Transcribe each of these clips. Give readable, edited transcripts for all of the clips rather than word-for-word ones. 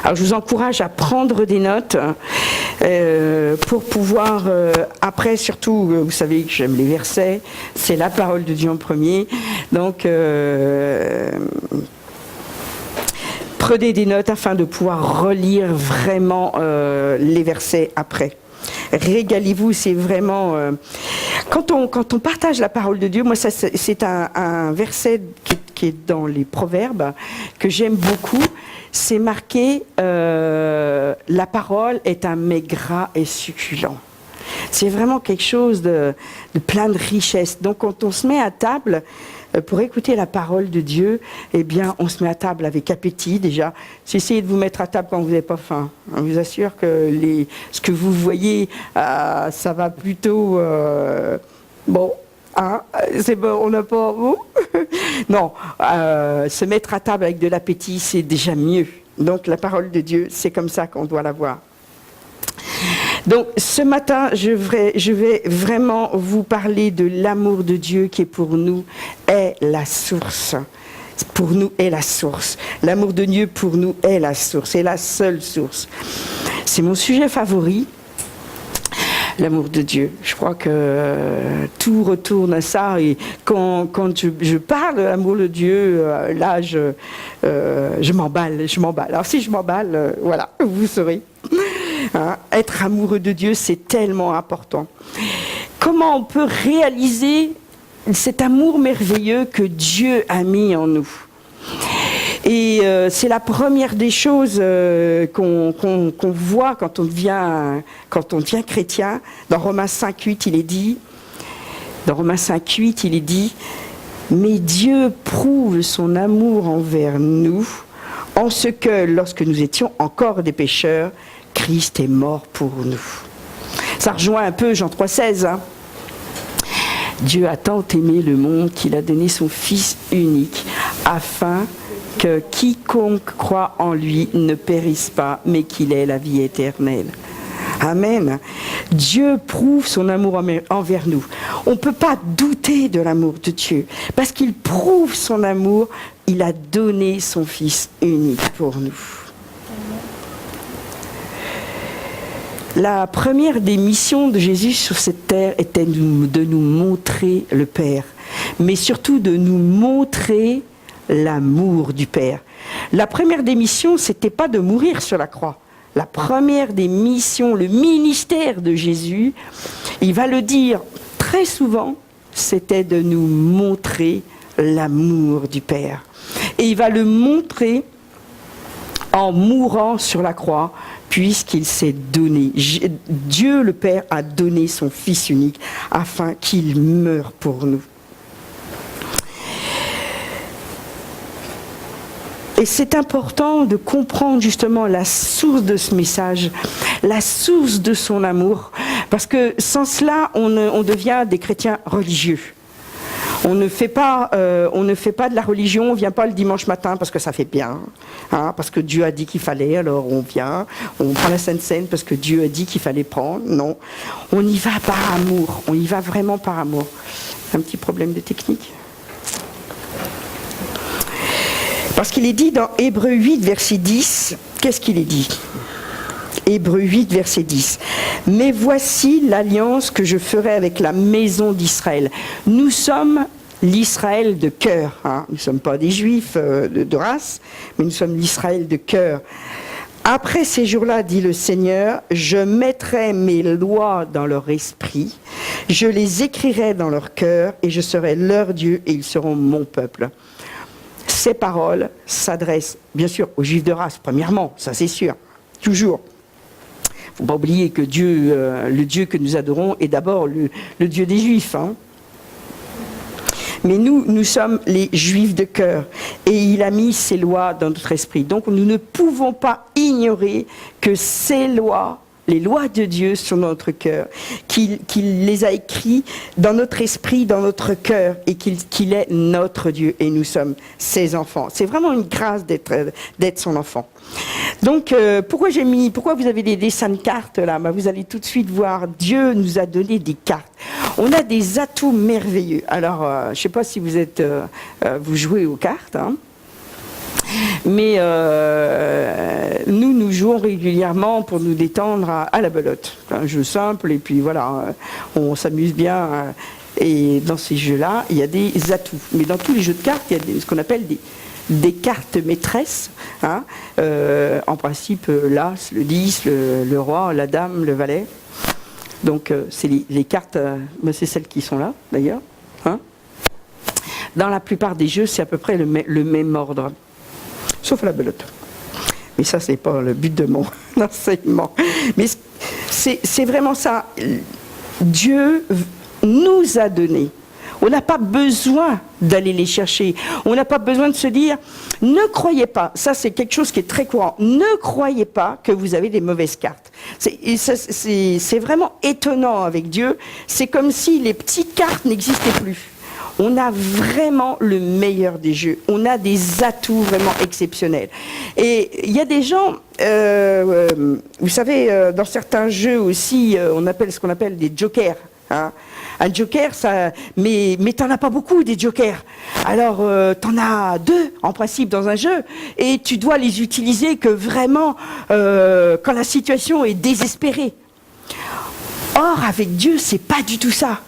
Alors je vous encourage à prendre des notes pour pouvoir, après surtout, vous savez que j'aime les versets, c'est la parole de Dieu en premier, donc prenez des notes afin de pouvoir relire vraiment les versets après. Régalez-vous, c'est vraiment... Quand on partage la parole de Dieu, moi ça, c'est un verset qui est dans les Proverbes, que j'aime beaucoup. C'est marqué la parole est un mets gras et succulent. C'est vraiment quelque chose de plein de richesse. Donc quand on se met à table pour écouter la parole de Dieu, eh bien on se met à table avec appétit déjà. Essayez de vous mettre à table quand vous n'avez pas faim. On vous assure que ce que vous voyez, ça va plutôt... bon, hein, c'est bon, on n'a pas... non, se mettre à table avec de l'appétit, c'est déjà mieux. Donc la parole de Dieu, c'est comme ça qu'on doit la voir. Donc ce matin, je vais vraiment vous parler de l'amour de Dieu qui est pour nous est la source. Pour nous est la source. L'amour de Dieu pour nous est la source, est la seule source. C'est mon sujet favori. L'amour de Dieu. Je crois que tout retourne à ça. Et quand je parle de l'amour de Dieu, là, je m'emballe. Alors si je m'emballe, voilà, vous saurez. Hein, être amoureux de Dieu, c'est tellement important. Comment on peut réaliser cet amour merveilleux que Dieu a mis en nous ? Et c'est la première des choses qu'on voit quand on devient chrétien. Dans Romains 5,8, il est dit, mais Dieu prouve son amour envers nous, en ce que, lorsque nous étions encore des pécheurs, Christ est mort pour nous. Ça rejoint un peu Jean 3,16. Hein. Dieu a tant aimé le monde qu'il a donné son Fils unique, afin que quiconque croit en lui ne périsse pas, mais qu'il ait la vie éternelle. Amen. Dieu prouve son amour envers nous. On ne peut pas douter de l'amour de Dieu, parce qu'il prouve son amour, il a donné son Fils unique pour nous. La première des missions de Jésus sur cette terre était de nous montrer le Père, mais surtout de nous montrer l'amour du Père. La première des missions, c'était pas de mourir sur la croix. La première des missions, le ministère de Jésus, il va le dire très souvent, c'était de nous montrer l'amour du Père. Et il va le montrer en mourant sur la croix, puisqu'il s'est donné. Dieu le Père a donné son Fils unique afin qu'il meure pour nous. Et c'est important de comprendre justement la source de ce message, la source de son amour, parce que sans cela, on devient des chrétiens religieux. On ne fait pas de la religion, on ne vient pas le dimanche matin parce que ça fait bien, hein, parce que Dieu a dit qu'il fallait, alors on vient, on prend la Sainte Seine parce que Dieu a dit qu'il fallait prendre. Non, on y va par amour, on y va vraiment par amour. Un petit problème de technique. Parce qu'il est dit dans Hébreux 8, verset 10, qu'est-ce qu'il est dit ? Hébreux 8, verset 10. « Mais voici l'alliance que je ferai avec la maison d'Israël. » Nous sommes l'Israël de cœur. Hein. Nous ne sommes pas des Juifs de race, mais nous sommes l'Israël de cœur. « Après ces jours-là, dit le Seigneur, je mettrai mes lois dans leur esprit, je les écrirai dans leur cœur, et je serai leur Dieu, et ils seront mon peuple. » Ces paroles s'adressent, bien sûr, aux Juifs de race, premièrement, ça c'est sûr, toujours. Il ne faut pas oublier que Dieu, le Dieu que nous adorons est d'abord le Dieu des Juifs. Hein. Mais nous sommes les Juifs de cœur. Et il a mis ses lois dans notre esprit. Donc nous ne pouvons pas ignorer que ces lois, les lois de Dieu sont dans notre cœur, qu'il les a écrits dans notre esprit, dans notre cœur, et qu'il est notre Dieu, et nous sommes ses enfants. C'est vraiment une grâce d'être son enfant. Donc, pourquoi vous avez des dessins de cartes là ? Vous allez tout de suite voir, Dieu nous a donné des cartes. On a des atouts merveilleux. Alors, je ne sais pas si vous jouez aux cartes, hein. Mais nous jouons régulièrement pour nous détendre à la belote. Un jeu simple et puis voilà, on s'amuse bien. Et dans ces jeux-là, il y a des atouts. Mais dans tous les jeux de cartes, il y a ce qu'on appelle des cartes maîtresses. Hein. En principe, l'As, le 10, le roi, la dame, le valet. Donc c'est les cartes, c'est celles qui sont là d'ailleurs. Hein. Dans la plupart des jeux, c'est à peu près le même ordre. Sauf la belote. Mais ça, c'est pas le but de mon enseignement. Mais c'est vraiment ça. Dieu nous a donné. On n'a pas besoin d'aller les chercher. On n'a pas besoin de se dire, ne croyez pas, ça c'est quelque chose qui est très courant, ne croyez pas que vous avez des mauvaises cartes. C'est vraiment étonnant avec Dieu. C'est comme si les petites cartes n'existaient plus. On a vraiment le meilleur des jeux. On a des atouts vraiment exceptionnels. Et il y a des gens, vous savez, dans certains jeux aussi, on appelle ce qu'on appelle des jokers. Hein. Un joker, mais t'en as pas beaucoup des jokers. Alors, t'en as 2 en principe dans un jeu, et tu dois les utiliser que vraiment quand la situation est désespérée. Or, avec Dieu, c'est pas du tout ça.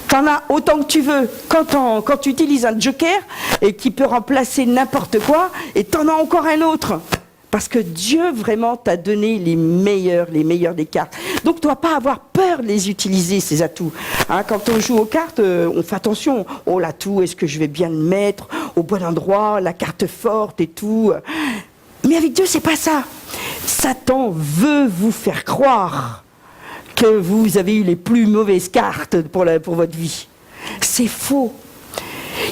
T'en as autant que tu veux. Quand tu utilises un joker, et qui peut remplacer n'importe quoi, et t'en as encore un autre. Parce que Dieu vraiment t'a donné les meilleurs des cartes. Donc tu ne dois pas avoir peur de les utiliser, ces atouts. Hein, quand on joue aux cartes, on fait attention. Oh, l'atout, est-ce que je vais bien le mettre au bon endroit, la carte forte et tout. Mais avec Dieu, c'est pas ça. Satan veut vous faire croire que vous avez eu les plus mauvaises cartes pour votre vie. C'est faux.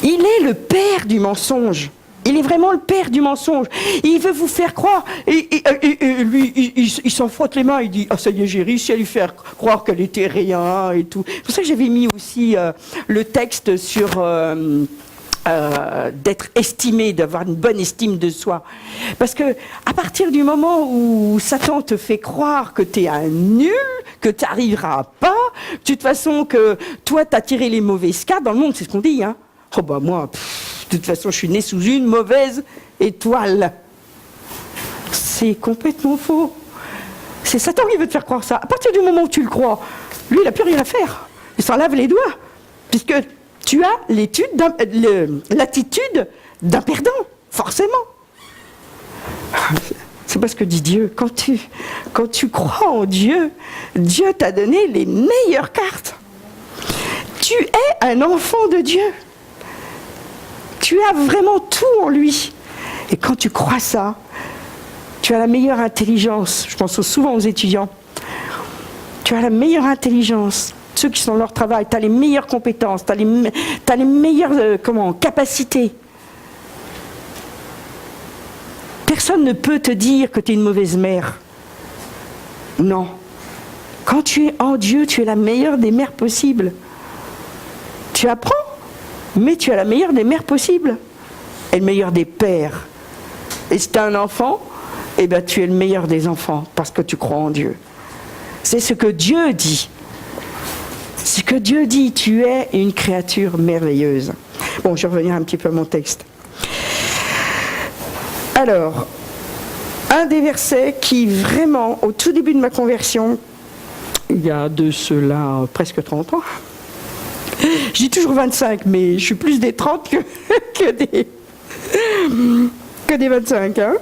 Il est le père du mensonge. Il est vraiment le père du mensonge. Il veut vous faire croire. Et lui, il s'en frotte les mains. Il dit, ah ça y est, j'ai réussi à lui faire croire qu'elle était rien et tout. C'est pour ça que j'avais mis aussi le texte sur d'être estimé, d'avoir une bonne estime de soi. Parce que à partir du moment où Satan te fait croire que tu es un nul, que tu n'arriveras pas, de toute façon que toi, tu as tiré les mauvaises cartes, dans le monde, c'est ce qu'on dit, hein. Oh bah moi... de toute façon, je suis né sous une mauvaise étoile. C'est complètement faux. C'est Satan qui veut te faire croire ça. À partir du moment où tu le crois, lui, il n'a plus rien à faire. Il s'en lave les doigts. Puisque tu as l'attitude d'un perdant, forcément. C'est pas ce que dit Dieu. Quand tu crois en Dieu, Dieu t'a donné les meilleures cartes. Tu es un enfant de Dieu. Tu as vraiment tout en lui. Et quand tu crois ça, tu as la meilleure intelligence. Je pense souvent aux étudiants. Tu as la meilleure intelligence. Ceux qui sont dans leur travail, tu as les meilleures compétences, tu as les meilleures capacités. Personne ne peut te dire que tu es une mauvaise mère. Non. Quand tu es en Dieu, tu es la meilleure des mères possibles. Tu apprends. Mais tu as la meilleure des mères possibles et le meilleur des pères. Et si tu as un enfant, eh ben, tu es le meilleur des enfants parce que tu crois en Dieu. C'est ce que Dieu dit. Ce que Dieu dit, tu es une créature merveilleuse. Bon, je vais revenir un petit peu à mon texte. Alors, un des versets qui vraiment, au tout début de ma conversion, il y a de cela presque 30 ans, je dis toujours 25, mais je suis plus des 30 que des 25. Hein.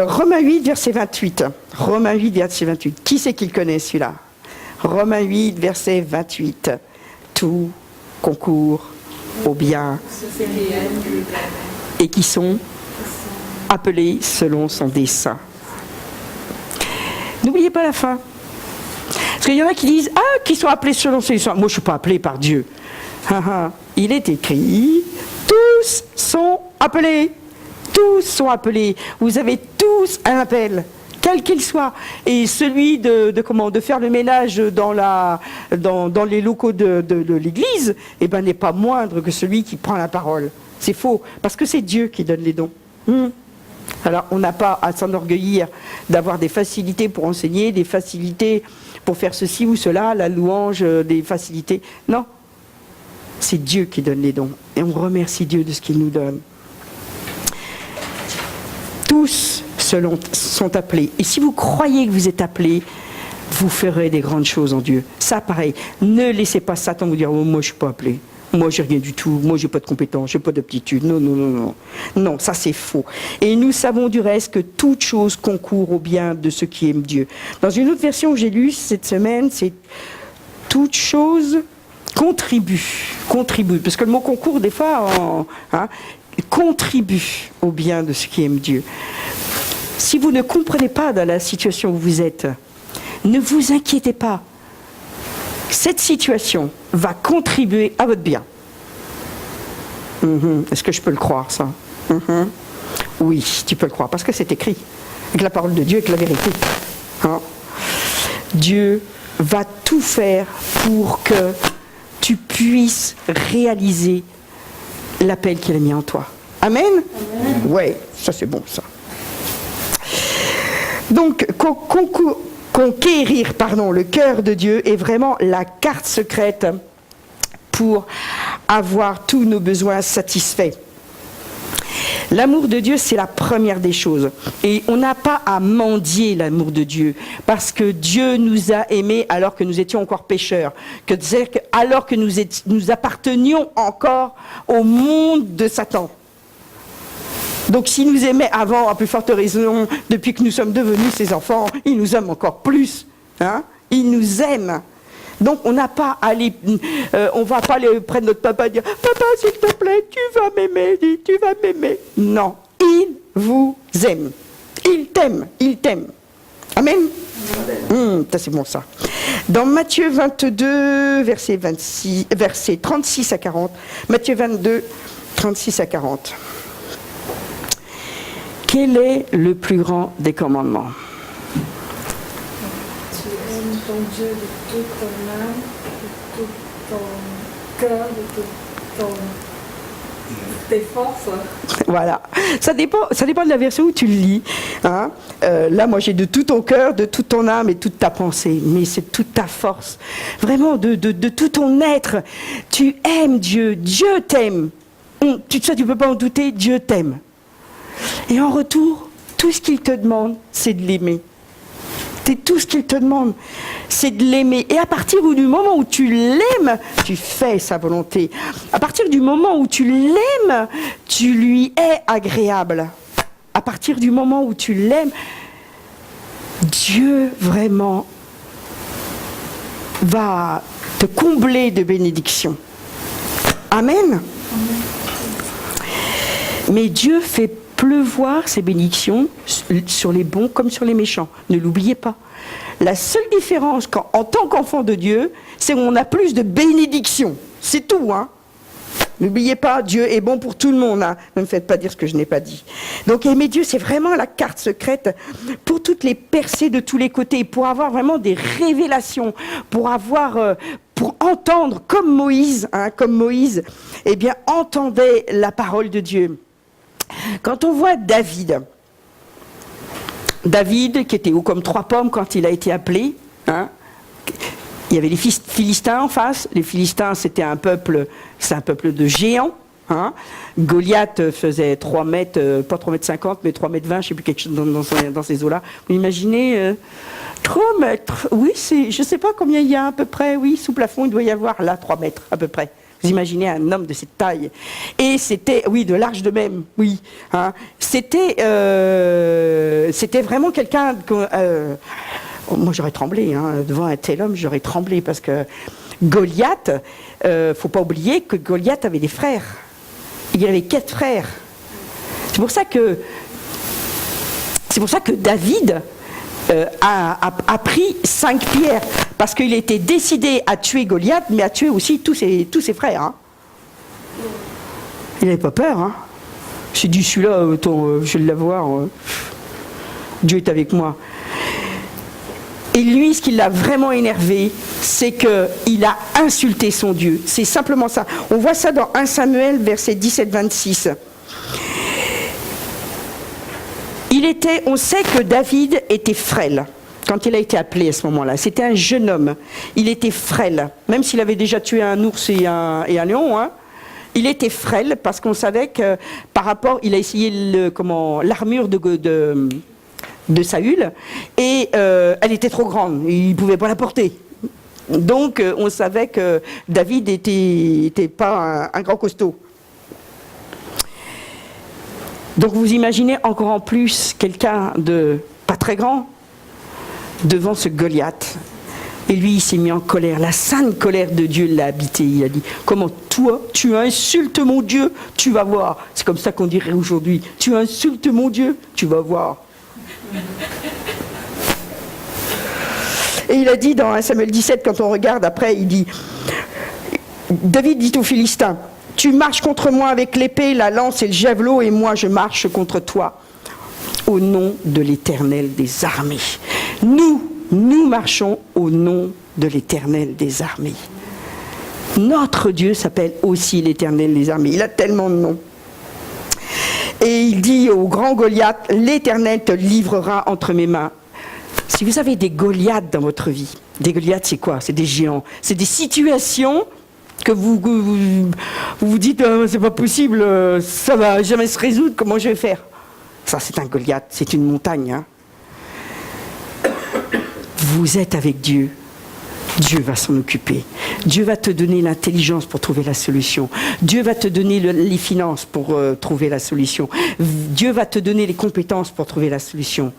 Romains 8, verset 28. Romains 8, verset 28. Qui c'est qui le connaît celui-là? Romains 8, verset 28. Tout concourt au bien. Et qui sont appelés selon son dessein. N'oubliez pas la fin. Parce qu'il y en a qui disent, qui sont appelés selon ses desseins. Moi, je ne suis pas appelé par Dieu. Il est écrit, tous sont appelés. Tous sont appelés. Vous avez tous un appel, quel qu'il soit. Et celui de faire le ménage dans les locaux de l'église, eh ben, n'est pas moindre que celui qui prend la parole. C'est faux, parce que c'est Dieu qui donne les dons. Alors, on n'a pas à s'enorgueillir d'avoir des facilités pour enseigner, des facilités pour faire ceci ou cela, la louange, des facilités. Non, c'est Dieu qui donne les dons. Et on remercie Dieu de ce qu'il nous donne. Tous sont appelés. Et si vous croyez que vous êtes appelés, vous ferez des grandes choses en Dieu. Ça, pareil. Ne laissez pas Satan vous dire, oh, moi, je ne suis pas appelé. Moi, j'ai rien du tout. Moi, j'ai pas de compétences, j'ai pas d'aptitude. Non, non, non, non. Non, ça, c'est faux. Et nous savons du reste que toute chose concourt au bien de ceux qui aiment Dieu. Dans une autre version que j'ai lue cette semaine, c'est toute chose contribue. Contribue. Parce que le mot concours, des fois, contribue au bien de ceux qui aiment Dieu. Si vous ne comprenez pas dans la situation où vous êtes, ne vous inquiétez pas. Cette situation va contribuer à votre bien. Est-ce que je peux le croire, ça? Oui, tu peux le croire, parce que c'est écrit. Avec la parole de Dieu, avec la vérité. Dieu va tout faire pour que tu puisses réaliser l'appel qu'il a mis en toi. Amen? Ouais, ça c'est bon, ça. Donc, conquérir le cœur de Dieu est vraiment la carte secrète pour avoir tous nos besoins satisfaits. L'amour de Dieu, c'est la première des choses. Et on n'a pas à mendier l'amour de Dieu, parce que Dieu nous a aimés alors que nous étions encore pécheurs, alors que nous appartenions encore au monde de Satan. Donc s'il nous aimait avant, à plus forte raison, depuis que nous sommes devenus ses enfants, il nous aime encore plus. Il nous aime. Donc on n'a pas à aller, on va pas aller près de notre papa et dire « Papa, s'il te plaît, tu vas m'aimer, tu vas m'aimer. » Non, il vous aime. Il t'aime, il t'aime. Amen. Ça c'est bon ça. Dans Matthieu 22, verset 36 à 40, Matthieu 22, 36 à 40. Quel est le plus grand des commandements? Tu aimes ton Dieu de toute ton âme, de tout ton cœur, de toutes tes forces. Voilà. Ça dépend de la version où tu le lis. Là, moi, j'ai de tout ton cœur, de toute ton âme et toute ta pensée. Mais c'est toute ta force. Vraiment, de tout ton être. Tu aimes Dieu. Dieu t'aime. Tu ne peux pas en douter, Dieu t'aime. Et en retour, tout ce qu'il te demande, c'est de l'aimer. C'est tout ce qu'il te demande, c'est de l'aimer. Et à partir du moment où tu l'aimes, tu fais sa volonté. À partir du moment où tu l'aimes, tu lui es agréable. À partir du moment où tu l'aimes, Dieu vraiment va te combler de bénédictions. Amen. Mais Dieu fait pleuvoir ses bénédictions sur les bons comme sur les méchants. Ne l'oubliez pas. La seule différence en tant qu'enfant de Dieu, c'est qu'on a plus de bénédictions. C'est tout, N'oubliez pas, Dieu est bon pour tout le monde. Ne me faites pas dire ce que je n'ai pas dit. Donc aimer Dieu, c'est vraiment la carte secrète pour toutes les percées de tous les côtés, pour avoir vraiment des révélations, pour entendre comme Moïse, entendait la parole de Dieu. Quand on voit David qui était haut comme 3 pommes quand il a été appelé, il y avait les Philistins en face. Les Philistins, c'est un peuple de géants. Goliath faisait 3 mètres, pas 3 mètres 50, mais 3 mètres 20, je ne sais plus, quelque chose dans ces eaux-là. Vous imaginez 3 mètres, oui, je ne sais pas combien il y a à peu près, oui, sous plafond, il doit y avoir là 3 mètres à peu près. Vous imaginez un homme de cette taille. Et c'était, oui, de large de même, oui. C'était vraiment quelqu'un... moi, j'aurais tremblé. Devant un tel homme, j'aurais tremblé. Parce que Goliath, faut pas oublier que Goliath avait des frères. Il y avait 4 frères. C'est pour ça que David a pris 5 pierres. Parce qu'il était décidé à tuer Goliath, mais à tuer aussi tous ses frères. Il n'avait pas peur. Il s'est dit, celui-là, je vais l'avoir. Dieu est avec moi. Et lui, ce qui l'a vraiment énervé, c'est qu'il a insulté son Dieu. C'est simplement ça. On voit ça dans 1 Samuel, verset 17-26. On sait que David était frêle quand il a été appelé à ce moment-là. C'était un jeune homme. Il était frêle. Même s'il avait déjà tué un ours et un lion, Il était frêle parce qu'on savait que par rapport, il a essayé l'armure de Saül et elle était trop grande, il ne pouvait pas la porter. Donc on savait que David n'était pas un grand costaud. Donc vous imaginez encore en plus quelqu'un de pas très grand devant ce Goliath. Et lui, il s'est mis en colère. La sainte colère de Dieu l'a habité. Il a dit, comment toi, tu insultes mon Dieu, tu vas voir. C'est comme ça qu'on dirait aujourd'hui. Tu insultes mon Dieu, tu vas voir. Et il a dit dans 1 Samuel 17, quand on regarde après, il dit, David dit aux Philistins, tu marches contre moi avec l'épée, la lance et le javelot, et moi je marche contre toi. Au nom de l'Éternel des armées. Nous marchons au nom de l'Éternel des armées. Notre Dieu s'appelle aussi l'Éternel des armées. Il a tellement de noms. Et il dit au grand Goliath, l'Éternel te livrera entre mes mains. Si vous avez des Goliaths dans votre vie, des Goliaths c'est quoi? C'est des géants. C'est des situations que vous dites, c'est pas possible, ça va jamais se résoudre, comment je vais faire? Ça c'est un Goliath, c'est une montagne. Hein. Vous êtes avec Dieu. Dieu va s'en occuper. Dieu va te donner l'intelligence pour trouver la solution. Dieu va te donner les finances pour trouver la solution. Dieu va te donner les compétences pour trouver la solution.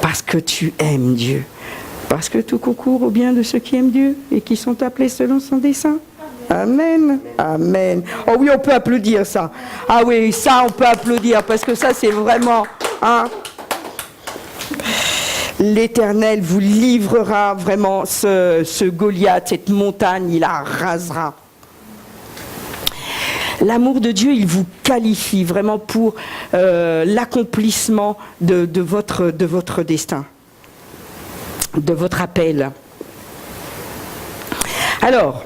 Parce que tu aimes Dieu. Parce que tout concourt au bien de ceux qui aiment Dieu et qui sont appelés selon son dessein. Amen. Amen. Oh oui, on peut applaudir ça. Ah oui, ça on peut applaudir parce que ça c'est vraiment... Hein, l'Éternel vous livrera vraiment ce Goliath, cette montagne, il la rasera. L'amour de Dieu, il vous qualifie vraiment pour l'accomplissement de votre destin, de votre appel. Alors,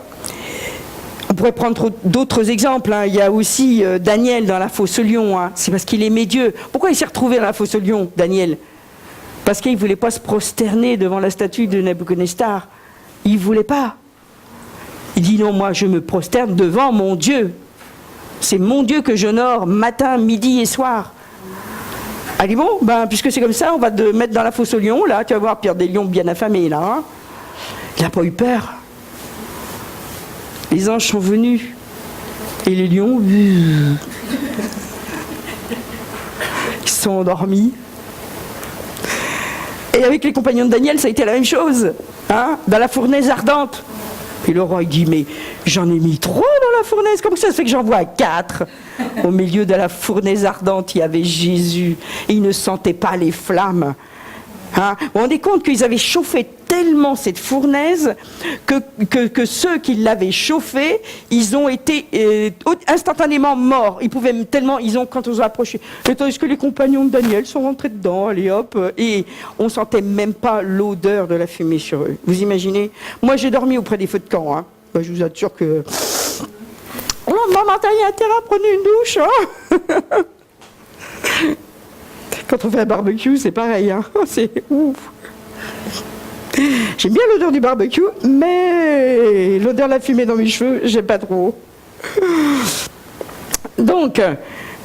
on pourrait prendre d'autres exemples. Hein. Il y a aussi Daniel dans la fosse au lion. Hein. C'est parce qu'il aimait Dieu. Pourquoi il s'est retrouvé dans la fosse au lion, Daniel ? Parce qu'il ne voulait pas se prosterner devant la statue de Nabuchodonosor. Il ne voulait pas. Il dit non, moi je me prosterne devant mon Dieu. C'est mon Dieu que j'honore matin, midi et soir. Elle dit bon, puisque c'est comme ça, on va te mettre dans la fosse aux lions, là, tu vas voir Pierre des lions bien affamés, là. Hein. Il n'a pas eu peur. Les anges sont venus. Et les lions, ils sont endormis. Et avec les compagnons de Daniel, ça a été la même chose, hein, dans la fournaise ardente. Et le roi, il dit, mais j'en ai mis 3 dans la fournaise, comment ça se fait que j'en vois 4 ? Au milieu de la fournaise ardente, il y avait Jésus, et il ne sentait pas les flammes. Hein, vous vous rendez compte qu'ils avaient chauffé tellement cette fournaise que ceux qui l'avaient chauffée, ils ont été instantanément morts. Ils pouvaient tellement, quand on s'est approché, est-ce que les compagnons de Daniel sont rentrés dedans, allez hop, et on sentait même pas l'odeur de la fumée sur eux. Vous imaginez ? Moi j'ai dormi auprès des feux de camp. Hein. Je vous assure que le lendemain matin il y a intérêt à prendre une douche. Hein. Quand on fait un barbecue, c'est pareil, hein. C'est ouf. J'aime bien l'odeur du barbecue, mais l'odeur de la fumée dans mes cheveux, j'aime pas trop. Donc,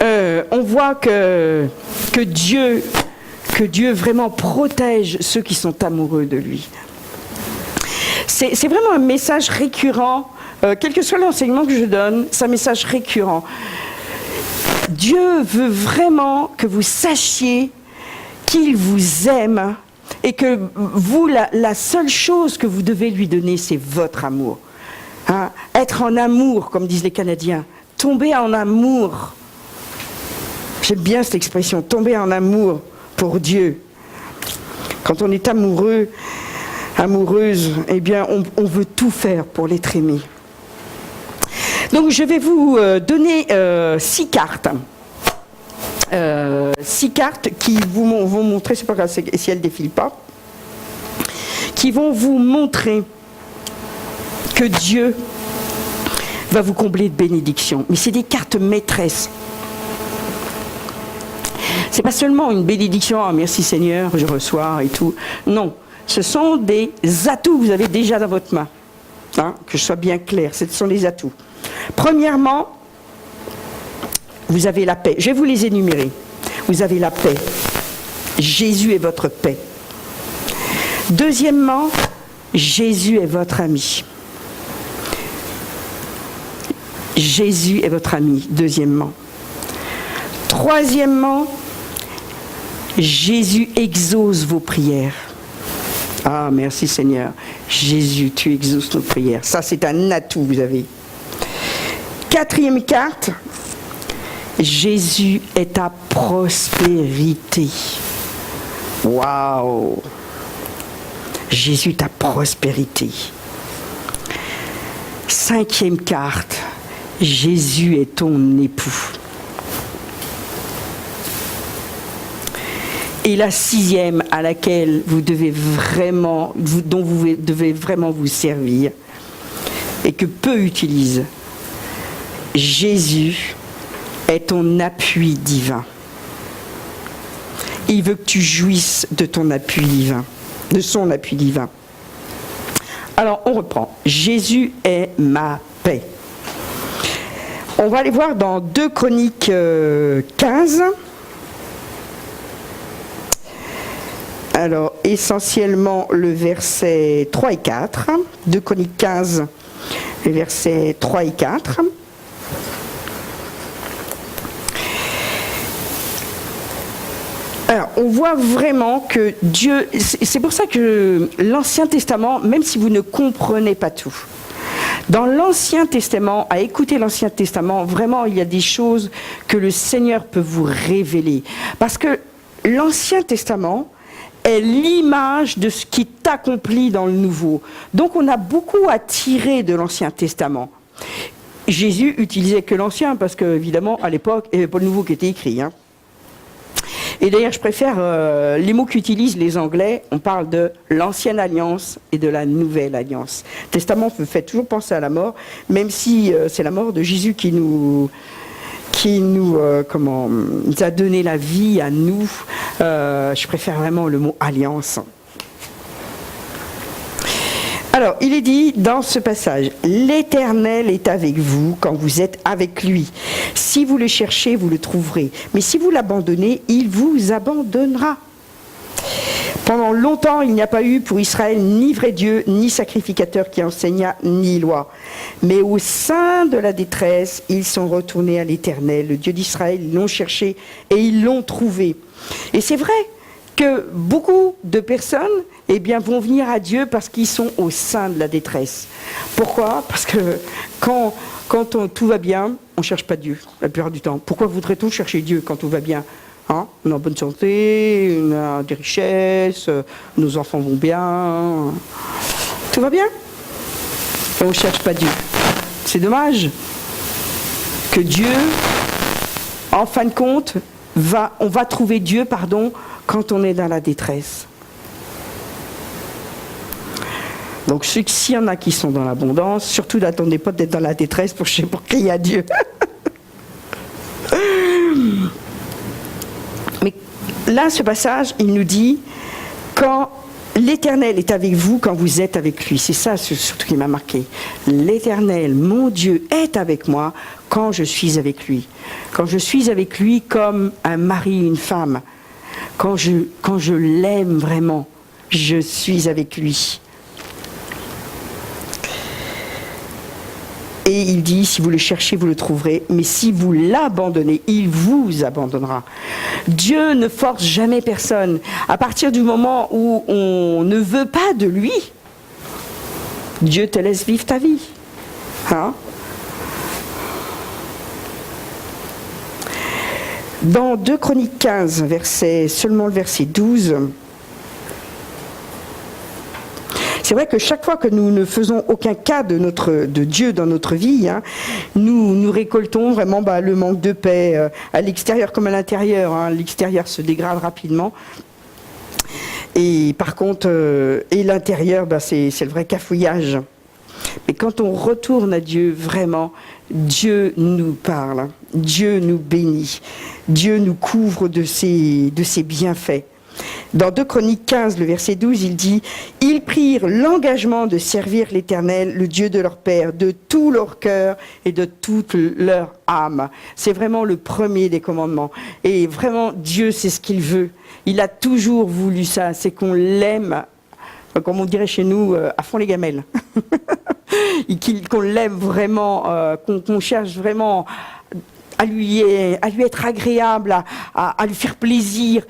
on voit que Dieu vraiment protège ceux qui sont amoureux de lui. C'est vraiment un message récurrent, quel que soit l'enseignement que je donne, c'est un message récurrent. Dieu veut vraiment que vous sachiez qu'il vous aime et que vous, la seule chose que vous devez lui donner, c'est votre amour. Hein? Être en amour, comme disent les Canadiens. Tomber en amour. J'aime bien cette expression, tomber en amour pour Dieu. Quand on est amoureux, amoureuse, eh bien, on veut tout faire pour l'être aimé. Donc je vais vous donner 6 cartes. 6 cartes qui vont montrer, c'est pas grave si elles ne défilent pas, qui vont vous montrer que Dieu va vous combler de bénédictions. Mais c'est des cartes maîtresses. C'est pas seulement une bénédiction, ah, merci Seigneur, je reçois et tout. Non, ce sont des atouts que vous avez déjà dans votre main. Hein, que je sois bien clair, ce sont des atouts. Premièrement, vous avez la paix. Je vais vous les énumérer. Vous avez la paix. Jésus est votre paix. Deuxièmement, Jésus est votre ami. Jésus est votre ami, deuxièmement. Troisièmement, Jésus exauce vos prières. Ah, merci Seigneur. Jésus, tu exauces nos prières. Ça, c'est un atout, vous avez. Quatrième carte, Jésus est ta prospérité. Waouh! Jésus, ta prospérité. Cinquième carte, Jésus est ton époux. Et la sixième à laquelle vous devez vraiment, dont vous devez vraiment vous servir et que peu utilisent, Jésus est ton appui divin. Il veut que tu jouisses de ton appui divin, de son appui divin. Alors on reprend. Jésus est ma paix. On va aller voir dans 2 Chroniques 15. Alors, essentiellement le verset 3 et 4. 2 Chroniques 15, les versets 3 et 4. Alors, on voit vraiment que Dieu... C'est pour ça que l'Ancien Testament, même si vous ne comprenez pas tout, dans l'Ancien Testament, à écouter l'Ancien Testament, vraiment, il y a des choses que le Seigneur peut vous révéler. Parce que l'Ancien Testament est l'image de ce qui est accompli dans le Nouveau. Donc on a beaucoup à tirer de l'Ancien Testament. Jésus utilisait que l'Ancien, parce qu'évidemment, à l'époque, il n'y avait pas le Nouveau qui était écrit. Hein. Et d'ailleurs, je préfère les mots qu'utilisent les Anglais. On parle de l'Ancienne Alliance et de la Nouvelle Alliance. Le Testament me fait toujours penser à la mort, même si c'est la mort de Jésus qui nous a donné la vie à nous. Je préfère vraiment le mot alliance. Alors, il est dit dans ce passage, l'Éternel est avec vous quand vous êtes avec lui. Si vous le cherchez, vous le trouverez. Mais si vous l'abandonnez, il vous abandonnera. Pendant longtemps, il n'y a pas eu pour Israël ni vrai Dieu, ni sacrificateur qui enseignât, ni loi. Mais au sein de la détresse, ils sont retournés à l'Éternel, le Dieu d'Israël, ils l'ont cherché et ils l'ont trouvé. Et c'est vrai que beaucoup de personnes vont venir à Dieu parce qu'ils sont au sein de la détresse. Pourquoi ? Parce que quand tout va bien, on ne cherche pas Dieu, la plupart du temps. Pourquoi voudrait-on chercher Dieu quand tout va bien ? Hein, on est en bonne santé, on a des richesses, nos enfants vont bien, tout va bien. Et on ne cherche pas Dieu. C'est dommage que Dieu, en fin de compte, on va trouver Dieu, quand on est dans la détresse. Donc s'il y en a qui sont dans l'abondance, surtout n'attendez pas d'être dans la détresse pour crier à Dieu. Mais là, ce passage, il nous dit, quand l'Éternel est avec vous, quand vous êtes avec lui. C'est ça surtout qui m'a marqué. L'Éternel, mon Dieu, est avec moi quand je suis avec lui. Quand je suis avec lui comme un mari, une femme. Quand je l'aime vraiment, je suis avec lui. Et il dit, si vous le cherchez, vous le trouverez. Mais si vous l'abandonnez, il vous abandonnera. Dieu ne force jamais personne. À partir du moment où on ne veut pas de lui, Dieu te laisse vivre ta vie. Hein? Dans 2 Chroniques 15, seulement le verset 12... C'est vrai que chaque fois que nous ne faisons aucun cas de Dieu dans notre vie, hein, nous récoltons vraiment le manque de paix à l'extérieur comme à l'intérieur. Hein. L'extérieur se dégrade rapidement. Et par contre, l'intérieur, c'est le vrai cafouillage. Mais quand on retourne à Dieu, vraiment, Dieu nous parle, Dieu nous bénit, Dieu nous couvre de ses bienfaits. Dans 2 Chroniques 15, le verset 12, il dit « Ils prirent l'engagement de servir l'Éternel, le Dieu de leur père, de tout leur cœur et de toute leur âme. » C'est vraiment le premier des commandements. Et vraiment, Dieu, c'est ce qu'il veut. Il a toujours voulu ça, c'est qu'on l'aime, comme on dirait chez nous, à fond les gamelles. Qu'on l'aime vraiment, qu'on cherche vraiment à lui être agréable, à lui faire plaisir.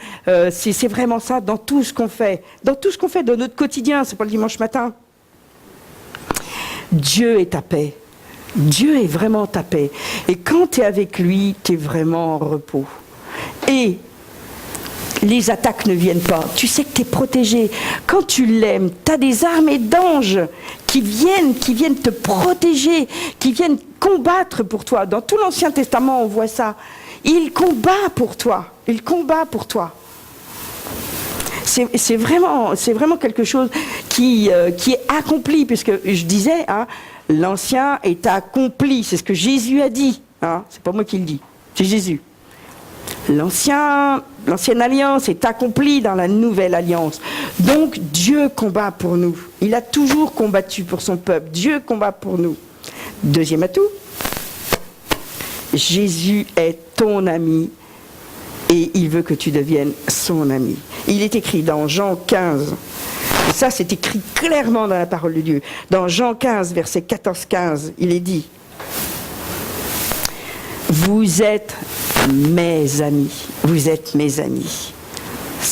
C'est vraiment ça dans tout ce qu'on fait. Dans tout ce qu'on fait, dans notre quotidien, c'est pas le dimanche matin. Dieu est ta paix. Dieu est vraiment ta paix. Et quand tu es avec lui, tu es vraiment en repos. Et les attaques ne viennent pas. Tu sais que tu es protégé. Quand tu l'aimes, tu as des armées d'anges qui viennent te protéger, qui viennent combattre pour toi. Dans tout l'Ancien Testament, on voit ça. Il combat pour toi. Il combat pour toi. C'est vraiment quelque chose qui est accompli, puisque je disais, hein, l'Ancien est accompli. C'est ce que Jésus a dit. Hein, c'est pas moi qui le dis, c'est Jésus. L'ancienne alliance est accomplie dans la nouvelle alliance. Donc Dieu combat pour nous. Il a toujours combattu pour son peuple. Dieu combat pour nous. Deuxième atout, Jésus est ton ami et il veut que tu deviennes son ami. Il est écrit dans Jean 15, et ça c'est écrit clairement dans la parole de Dieu. Dans Jean 15, verset 14-15, il est dit: vous êtes mes amis. Vous êtes mes amis.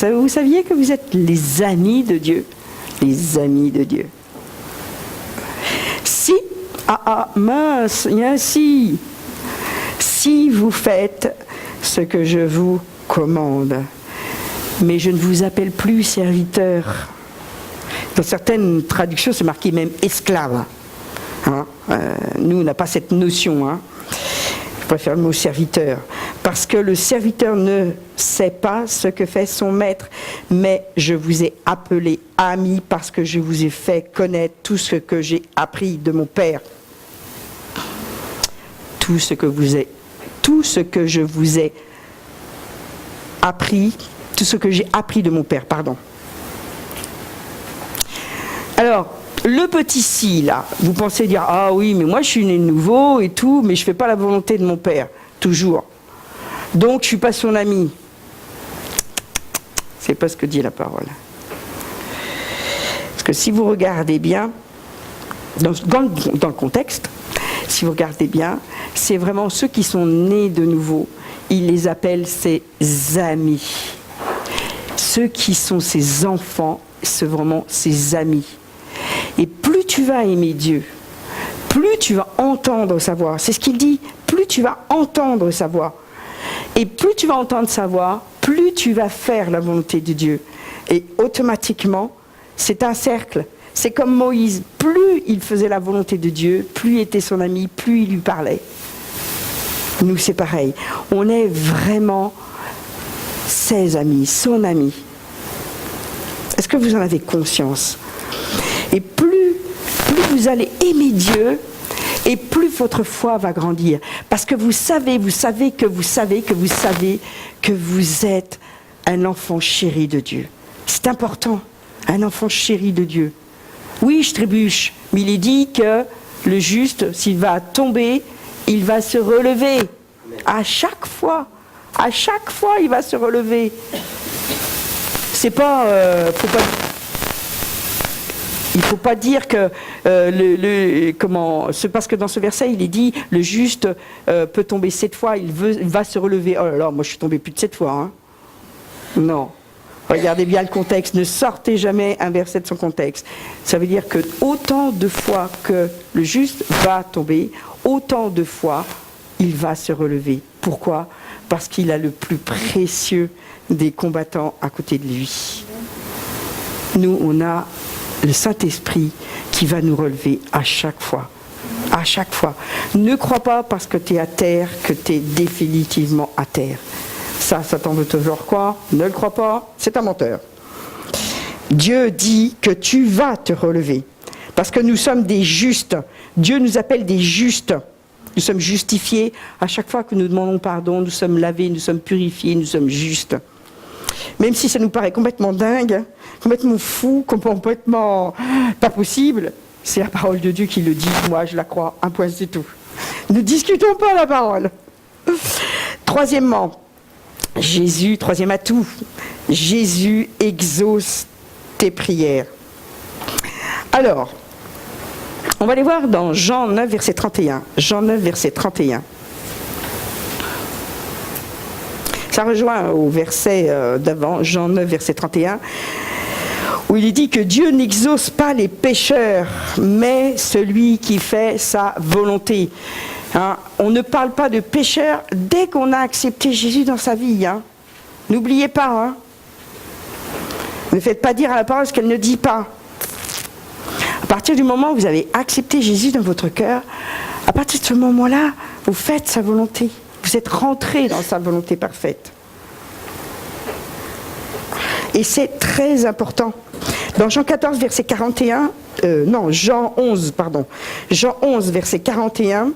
Vous saviez que vous êtes les amis de Dieu? Les amis de Dieu. Mince, il y a un si. Si vous faites ce que je vous commande, mais je ne vous appelle plus serviteur. Dans certaines traductions, c'est marqué même esclave. Hein, nous, on n'a pas cette notion. Hein. Je préfère le mot serviteur. Parce que le serviteur ne sait pas ce que fait son maître, mais je vous ai appelé amis parce que je vous ai fait connaître tout ce que j'ai appris de mon Père. Tout ce que je vous ai appris, tout ce que j'ai appris de mon Père, pardon. Alors, le petit si, là, vous pensez dire, ah oui, mais moi je suis né de nouveau et tout, mais je ne fais pas la volonté de mon Père, toujours. Donc je ne suis pas son ami. C'est pas ce que dit la parole. Parce que si vous regardez bien, dans le contexte, si vous regardez bien, c'est vraiment ceux qui sont nés de nouveau. Il les appelle ses amis. Ceux qui sont ses enfants, c'est vraiment ses amis. Et plus tu vas aimer Dieu, plus tu vas entendre sa voix. C'est ce qu'il dit, plus tu vas entendre sa voix. Et plus tu vas entendre sa voix, plus tu vas faire la volonté de Dieu. Et automatiquement, c'est un cercle. C'est comme Moïse, plus il faisait la volonté de Dieu, plus il était son ami, plus il lui parlait. Nous, c'est pareil. On est vraiment ses amis, son ami. Est-ce que vous en avez conscience? Et plus vous allez aimer Dieu, et plus votre foi va grandir. Parce que vous savez que vous êtes un enfant chéri de Dieu. C'est important, un enfant chéri de Dieu. Oui, je trébuche, mais il est dit que le juste, s'il va tomber, il va se relever. À chaque fois, il va se relever. C'est pas, il ne faut pas dire que c'est parce que dans ce verset il est dit le juste peut tomber 7 fois, il va se relever. Oh là là, moi je suis tombé plus de 7 fois. Hein. Non. Regardez bien le contexte, ne sortez jamais un verset de son contexte. Ça veut dire que autant de fois que le juste va tomber, autant de fois il va se relever. Pourquoi? Parce qu'il a le plus précieux des combattants à côté de lui. Nous, on a le Saint-Esprit qui va nous relever à chaque fois. À chaque fois. Ne crois pas parce que tu es à terre que tu es définitivement à terre. Ça t'en veut toujours quoi? Ne le crois pas, c'est un menteur. Dieu dit que tu vas te relever. Parce que nous sommes des justes. Dieu nous appelle des justes. Nous sommes justifiés. À chaque fois que nous demandons pardon, nous sommes lavés, nous sommes purifiés, nous sommes justes. Même si ça nous paraît complètement dingue, complètement fou, complètement pas possible, c'est la parole de Dieu qui le dit. Moi, je la crois. Un point, c'est tout. Ne discutons pas la parole. Troisièmement, Jésus, troisième atout, Jésus exauce tes prières. Alors, on va aller voir dans Jean 9, verset 31. Jean 9, verset 31. Ça rejoint au verset d'avant, Jean 9, verset 31, où il est dit que Dieu n'exauce pas les pécheurs, mais celui qui fait sa volonté. Hein, on ne parle pas de pécheurs dès qu'on a accepté Jésus dans sa vie. Hein. N'oubliez pas. Hein. Ne faites pas dire à la parole ce qu'elle ne dit pas. À partir du moment où vous avez accepté Jésus dans votre cœur, à partir de ce moment-là, vous faites sa volonté. Vous êtes rentré dans sa volonté parfaite. Et c'est très important. Dans Jean 14, verset 41, Jean 11, verset 41,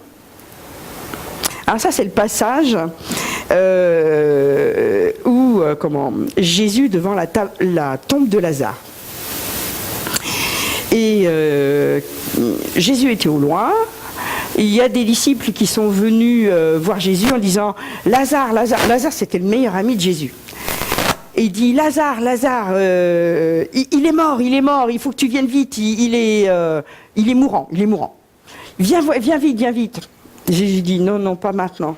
alors ça c'est le passage où Jésus devant la tombe de Lazare. Et Jésus était au loin. Il y a des disciples qui sont venus voir Jésus en disant « Lazare, Lazare ». Lazare, c'était le meilleur ami de Jésus. Et il dit « Lazare, il est mort, il faut que tu viennes vite, il est mourant. Viens vite. » Jésus dit « Non, pas maintenant.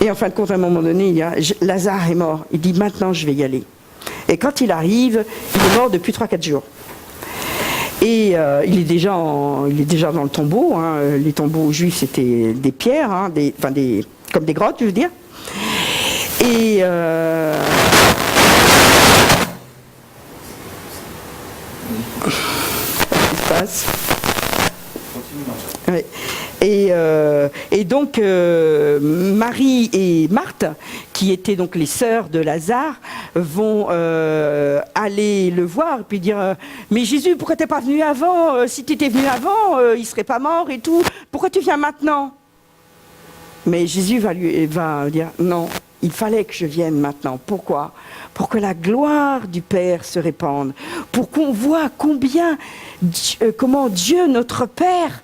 Et en fin de compte, à un moment donné, il y a Lazare est mort. Il dit « Maintenant, je vais y aller. » Et quand il arrive, il est mort depuis 3-4 jours. Et il est déjà dans le tombeau. Hein. Les tombeaux juifs, c'était des pierres, hein, comme des grottes, je veux dire. Et qu'est-ce qui se passe ? Ouais. Et donc Marie et Marthe, qui étaient donc les sœurs de Lazare, vont aller le voir et puis dire mais Jésus, pourquoi t'es pas venu avant ? Si tu étais venu avant, il serait pas mort et tout. Pourquoi tu viens maintenant ? Mais Jésus va dire non, il fallait que je vienne maintenant. Pourquoi ? Pour que la gloire du Père se répande, pour qu'on voit comment Dieu, notre Père,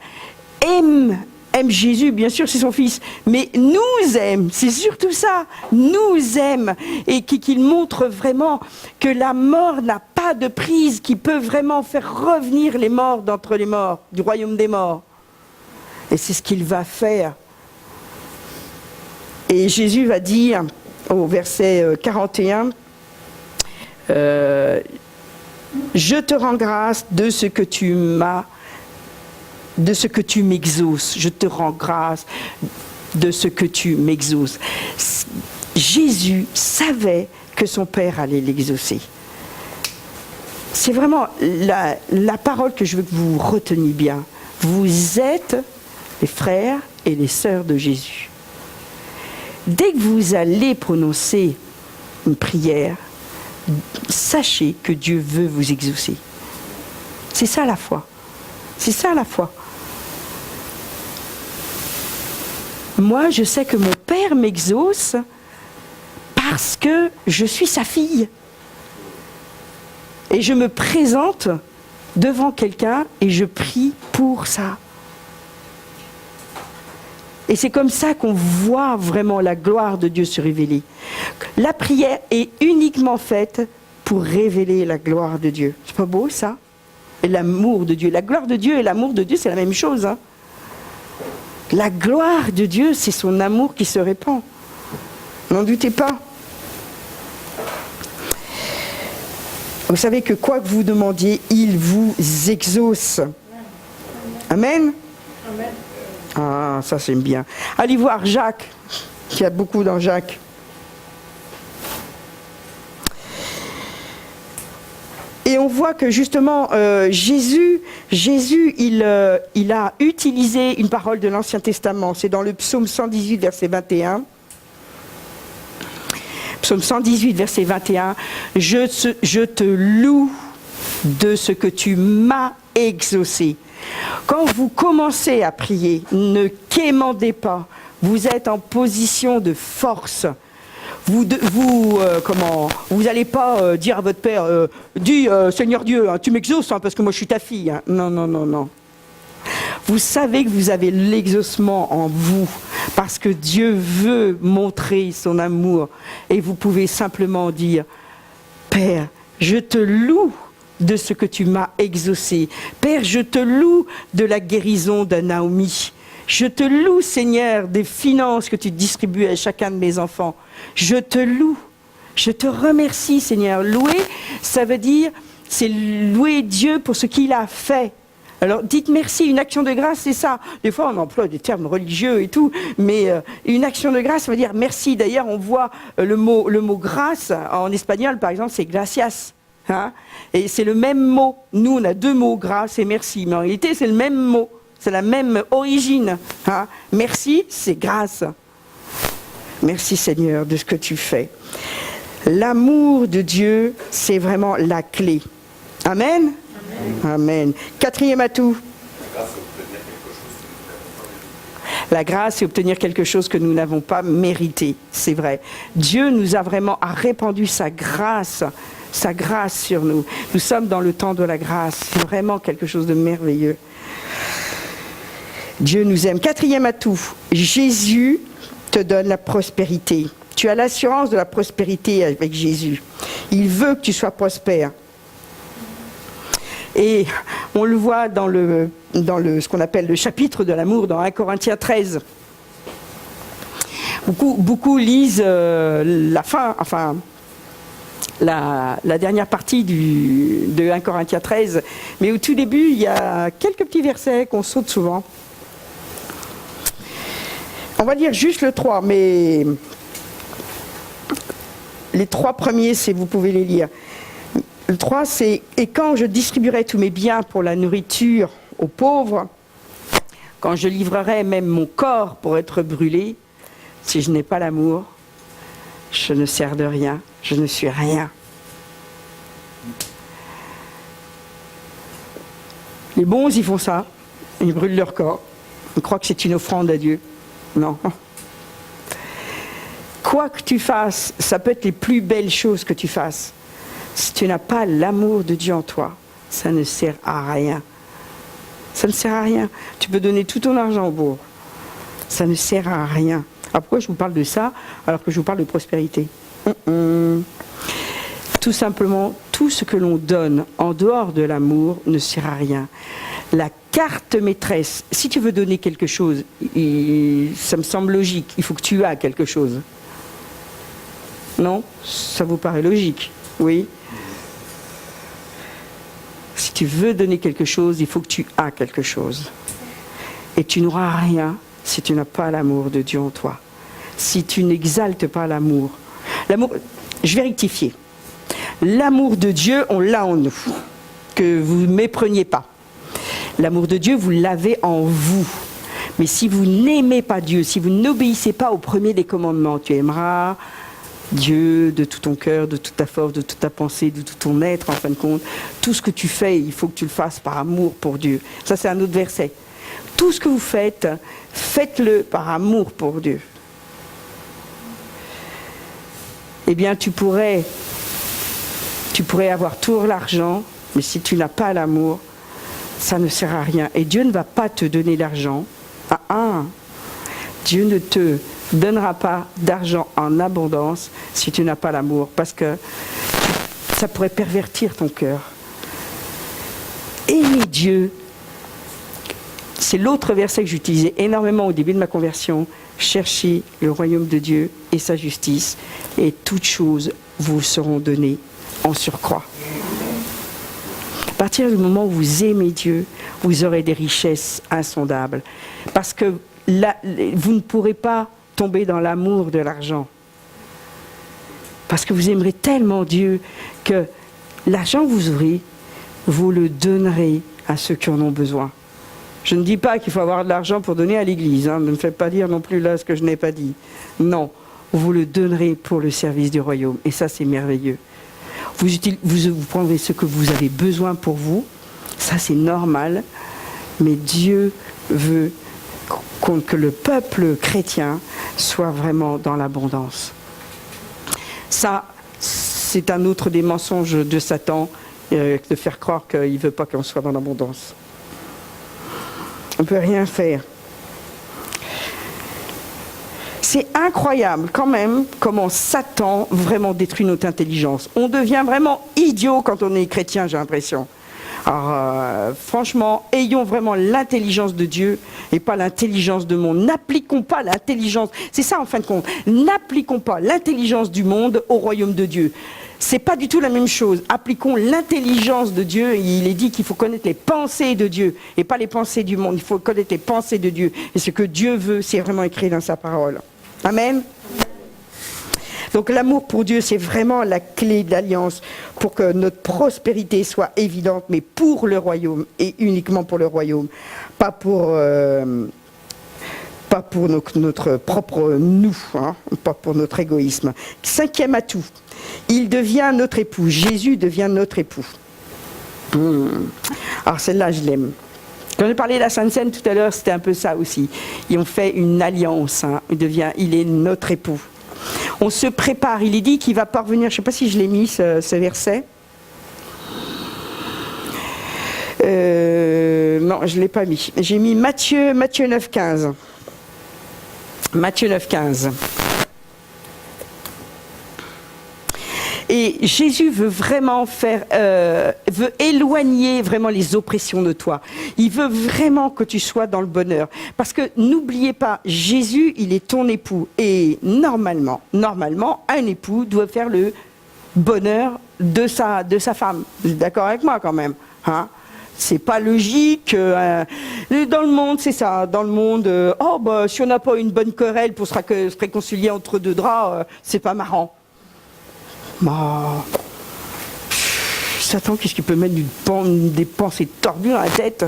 aime Jésus, bien sûr c'est son fils, mais nous aime, c'est surtout ça, nous aime, et qu'il montre vraiment que la mort n'a pas de prise, qui peut vraiment faire revenir les morts d'entre les morts, du royaume des morts. Et c'est ce qu'il va faire. Et Jésus va dire au verset 41, je te rends grâce de ce que tu m'exauces. Je te rends grâce de ce que tu m'exauces. Jésus savait que son Père allait l'exaucer. C'est vraiment la parole que je veux que vous reteniez bien. Vous êtes les frères et les sœurs de Jésus. Dès que vous allez prononcer une prière, sachez que Dieu veut vous exaucer. C'est ça la foi. C'est ça la foi. Moi, je sais que mon Père m'exauce parce que je suis sa fille. Et je me présente devant quelqu'un et je prie pour ça. Et c'est comme ça qu'on voit vraiment la gloire de Dieu se révéler. La prière est uniquement faite pour révéler la gloire de Dieu. C'est pas beau ça ? Et l'amour de Dieu. La gloire de Dieu et l'amour de Dieu, c'est la même chose. Hein. La gloire de Dieu, c'est son amour qui se répand. N'en doutez pas. Vous savez que quoi que vous demandiez, il vous exauce. Amen. Amen. Ah, ça c'est bien. Allez voir Jacques, qui a beaucoup dans Jacques. Et on voit que justement, Jésus, il a utilisé une parole de l'Ancien Testament. C'est dans le psaume 118, verset 21. Psaume 118, verset 21. Je te loue de ce que tu m'as exaucé. Quand vous commencez à prier, ne quémandez pas. Vous êtes en position de force. vous allez pas dire à votre père, dis Seigneur Dieu, hein, tu m'exauces hein, parce que moi je suis ta fille. Hein. Non, non, non, non. Vous savez que vous avez l'exaucement en vous parce que Dieu veut montrer son amour et vous pouvez simplement dire, Père, je te loue de ce que tu m'as exaucé. Père, je te loue de la guérison de Naomi. Je te loue, Seigneur, des finances que tu distribues à chacun de mes enfants. Je te loue. Je te remercie, Seigneur. Louer, ça veut dire, c'est louer Dieu pour ce qu'il a fait. Alors, dites merci, une action de grâce, c'est ça. Des fois, on emploie des termes religieux et tout, mais une action de grâce, ça veut dire merci. D'ailleurs, on voit le mot grâce, en espagnol, par exemple, c'est gracias. Hein, et c'est le même mot. Nous, on a deux mots, grâce et merci. Mais en réalité, c'est le même mot. C'est la même origine. Hein. Merci, c'est grâce. Merci, Seigneur, de ce que tu fais. L'amour de Dieu, c'est vraiment la clé. Amen. Amen. Quatrième atout. La grâce, c'est obtenir quelque chose que nous n'avons pas mérité. C'est vrai. Dieu nous a vraiment répandu sa grâce sur nous. Nous sommes dans le temps de la grâce. C'est vraiment quelque chose de merveilleux. Dieu nous aime. Quatrième atout. Jésus te donne la prospérité. Tu as l'assurance de la prospérité avec Jésus. Il veut que tu sois prospère. Et on le voit dans ce qu'on appelle le chapitre de l'amour, dans 1 Corinthiens 13. Beaucoup lisent la fin, enfin, la dernière partie de 1 Corinthiens 13. Mais au tout début, il y a quelques petits versets qu'on saute souvent. On va lire juste le 3, mais les 3 premiers, vous pouvez les lire. Le 3, c'est « Et quand je distribuerai tous mes biens pour la nourriture aux pauvres, quand je livrerai même mon corps pour être brûlé, si je n'ai pas l'amour, je ne sers de rien, je ne suis rien. » Les bons, ils font ça, ils brûlent leur corps, ils croient que c'est une offrande à Dieu. Non. Quoi que tu fasses, ça peut être les plus belles choses que tu fasses. Si tu n'as pas l'amour de Dieu en toi, ça ne sert à rien. Ça ne sert à rien. Tu peux donner tout ton argent au pauvres. Ça ne sert à rien. Alors pourquoi je vous parle de ça alors que je vous parle de prospérité ? Tout simplement, tout ce que l'on donne en dehors de l'amour ne sert à rien. La carte maîtresse, si tu veux donner quelque chose, ça me semble logique, il faut que tu aies quelque chose. Non ? Ça vous paraît logique ? Oui. Si tu veux donner quelque chose, il faut que tu aies quelque chose. Et tu n'auras rien si tu n'as pas l'amour de Dieu en toi. Si tu n'exaltes pas l'amour. L'amour, je vais rectifier. L'amour de Dieu, on l'a en nous. Que vous ne mépreniez pas. L'amour de Dieu, vous l'avez en vous. Mais si vous n'aimez pas Dieu, si vous n'obéissez pas au premier des commandements, tu aimeras Dieu de tout ton cœur, de toute ta force, de toute ta pensée, de tout ton être, en fin de compte. Tout ce que tu fais, il faut que tu le fasses par amour pour Dieu. Ça, c'est un autre verset. Tout ce que vous faites, faites-le par amour pour Dieu. Eh bien, tu pourrais avoir tout l'argent, mais si tu n'as pas l'amour, ça ne sert à rien. Et Dieu ne va pas te donner l'argent. Dieu ne te donnera pas d'argent en abondance si tu n'as pas l'amour, parce que ça pourrait pervertir ton cœur. Aimer Dieu, c'est l'autre verset que j'utilisais énormément au début de ma conversion. Cherchez le royaume de Dieu et sa justice, et toutes choses vous seront données en surcroît. À partir du moment où vous aimez Dieu, vous aurez des richesses insondables, parce que vous ne pourrez pas tomber dans l'amour de l'argent. Parce que vous aimerez tellement Dieu que l'argent que vous aurez, vous le donnerez à ceux qui en ont besoin. Je ne dis pas qu'il faut avoir de l'argent pour donner à l'église. Ne me faites pas dire non plus là ce que je n'ai pas dit. Non, vous le donnerez pour le service du royaume. Et ça, c'est merveilleux. Vous prendrez ce que vous avez besoin pour vous. Ça, c'est normal. Mais Dieu veut que le peuple chrétien soit vraiment dans l'abondance. Ça, c'est un autre des mensonges de Satan, de faire croire qu'il ne veut pas qu'on soit dans l'abondance. On ne peut rien faire. C'est incroyable quand même comment Satan vraiment détruit notre intelligence. On devient vraiment idiot quand on est chrétien, j'ai l'impression. Alors franchement, ayons vraiment l'intelligence de Dieu et pas l'intelligence du monde. N'appliquons pas l'intelligence, c'est ça en fin de compte, n'appliquons pas l'intelligence du monde au royaume de Dieu. C'est pas du tout la même chose. Appliquons l'intelligence de Dieu. Il est dit qu'il faut connaître les pensées de Dieu et pas les pensées du monde. Il faut connaître les pensées de Dieu. Et ce que Dieu veut, c'est vraiment écrit dans sa parole. Amen. Donc l'amour pour Dieu, c'est vraiment la clé de l'alliance pour que notre prospérité soit évidente, mais pour le royaume et uniquement pour le royaume, pas pour notre propre nous, hein, pas pour notre égoïsme. 5e atout, il devient notre époux. Jésus devient notre époux. Alors celle-là, je l'aime. Quand j'ai parlé de la Sainte Seine tout à l'heure, c'était un peu ça aussi. Ils ont fait une alliance. Hein. Il est notre époux. On se prépare. Il est dit qu'il va parvenir. Je ne sais pas si je l'ai mis, ce verset. Non, je ne l'ai pas mis. J'ai mis Matthieu 9,15. Matthieu 9,15. Et Jésus veut vraiment veut éloigner vraiment les oppressions de toi. Il veut vraiment que tu sois dans le bonheur. Parce que n'oubliez pas, Jésus, il est ton époux. Et normalement, un époux doit faire le bonheur de sa femme. Vous êtes d'accord avec moi quand même, hein? C'est pas logique. Dans le monde, c'est ça. Dans le monde, si on n'a pas une bonne querelle pour se réconcilier entre deux draps, c'est pas marrant. Satan, qu'est-ce qu'il peut mettre des pensées tordues dans la tête?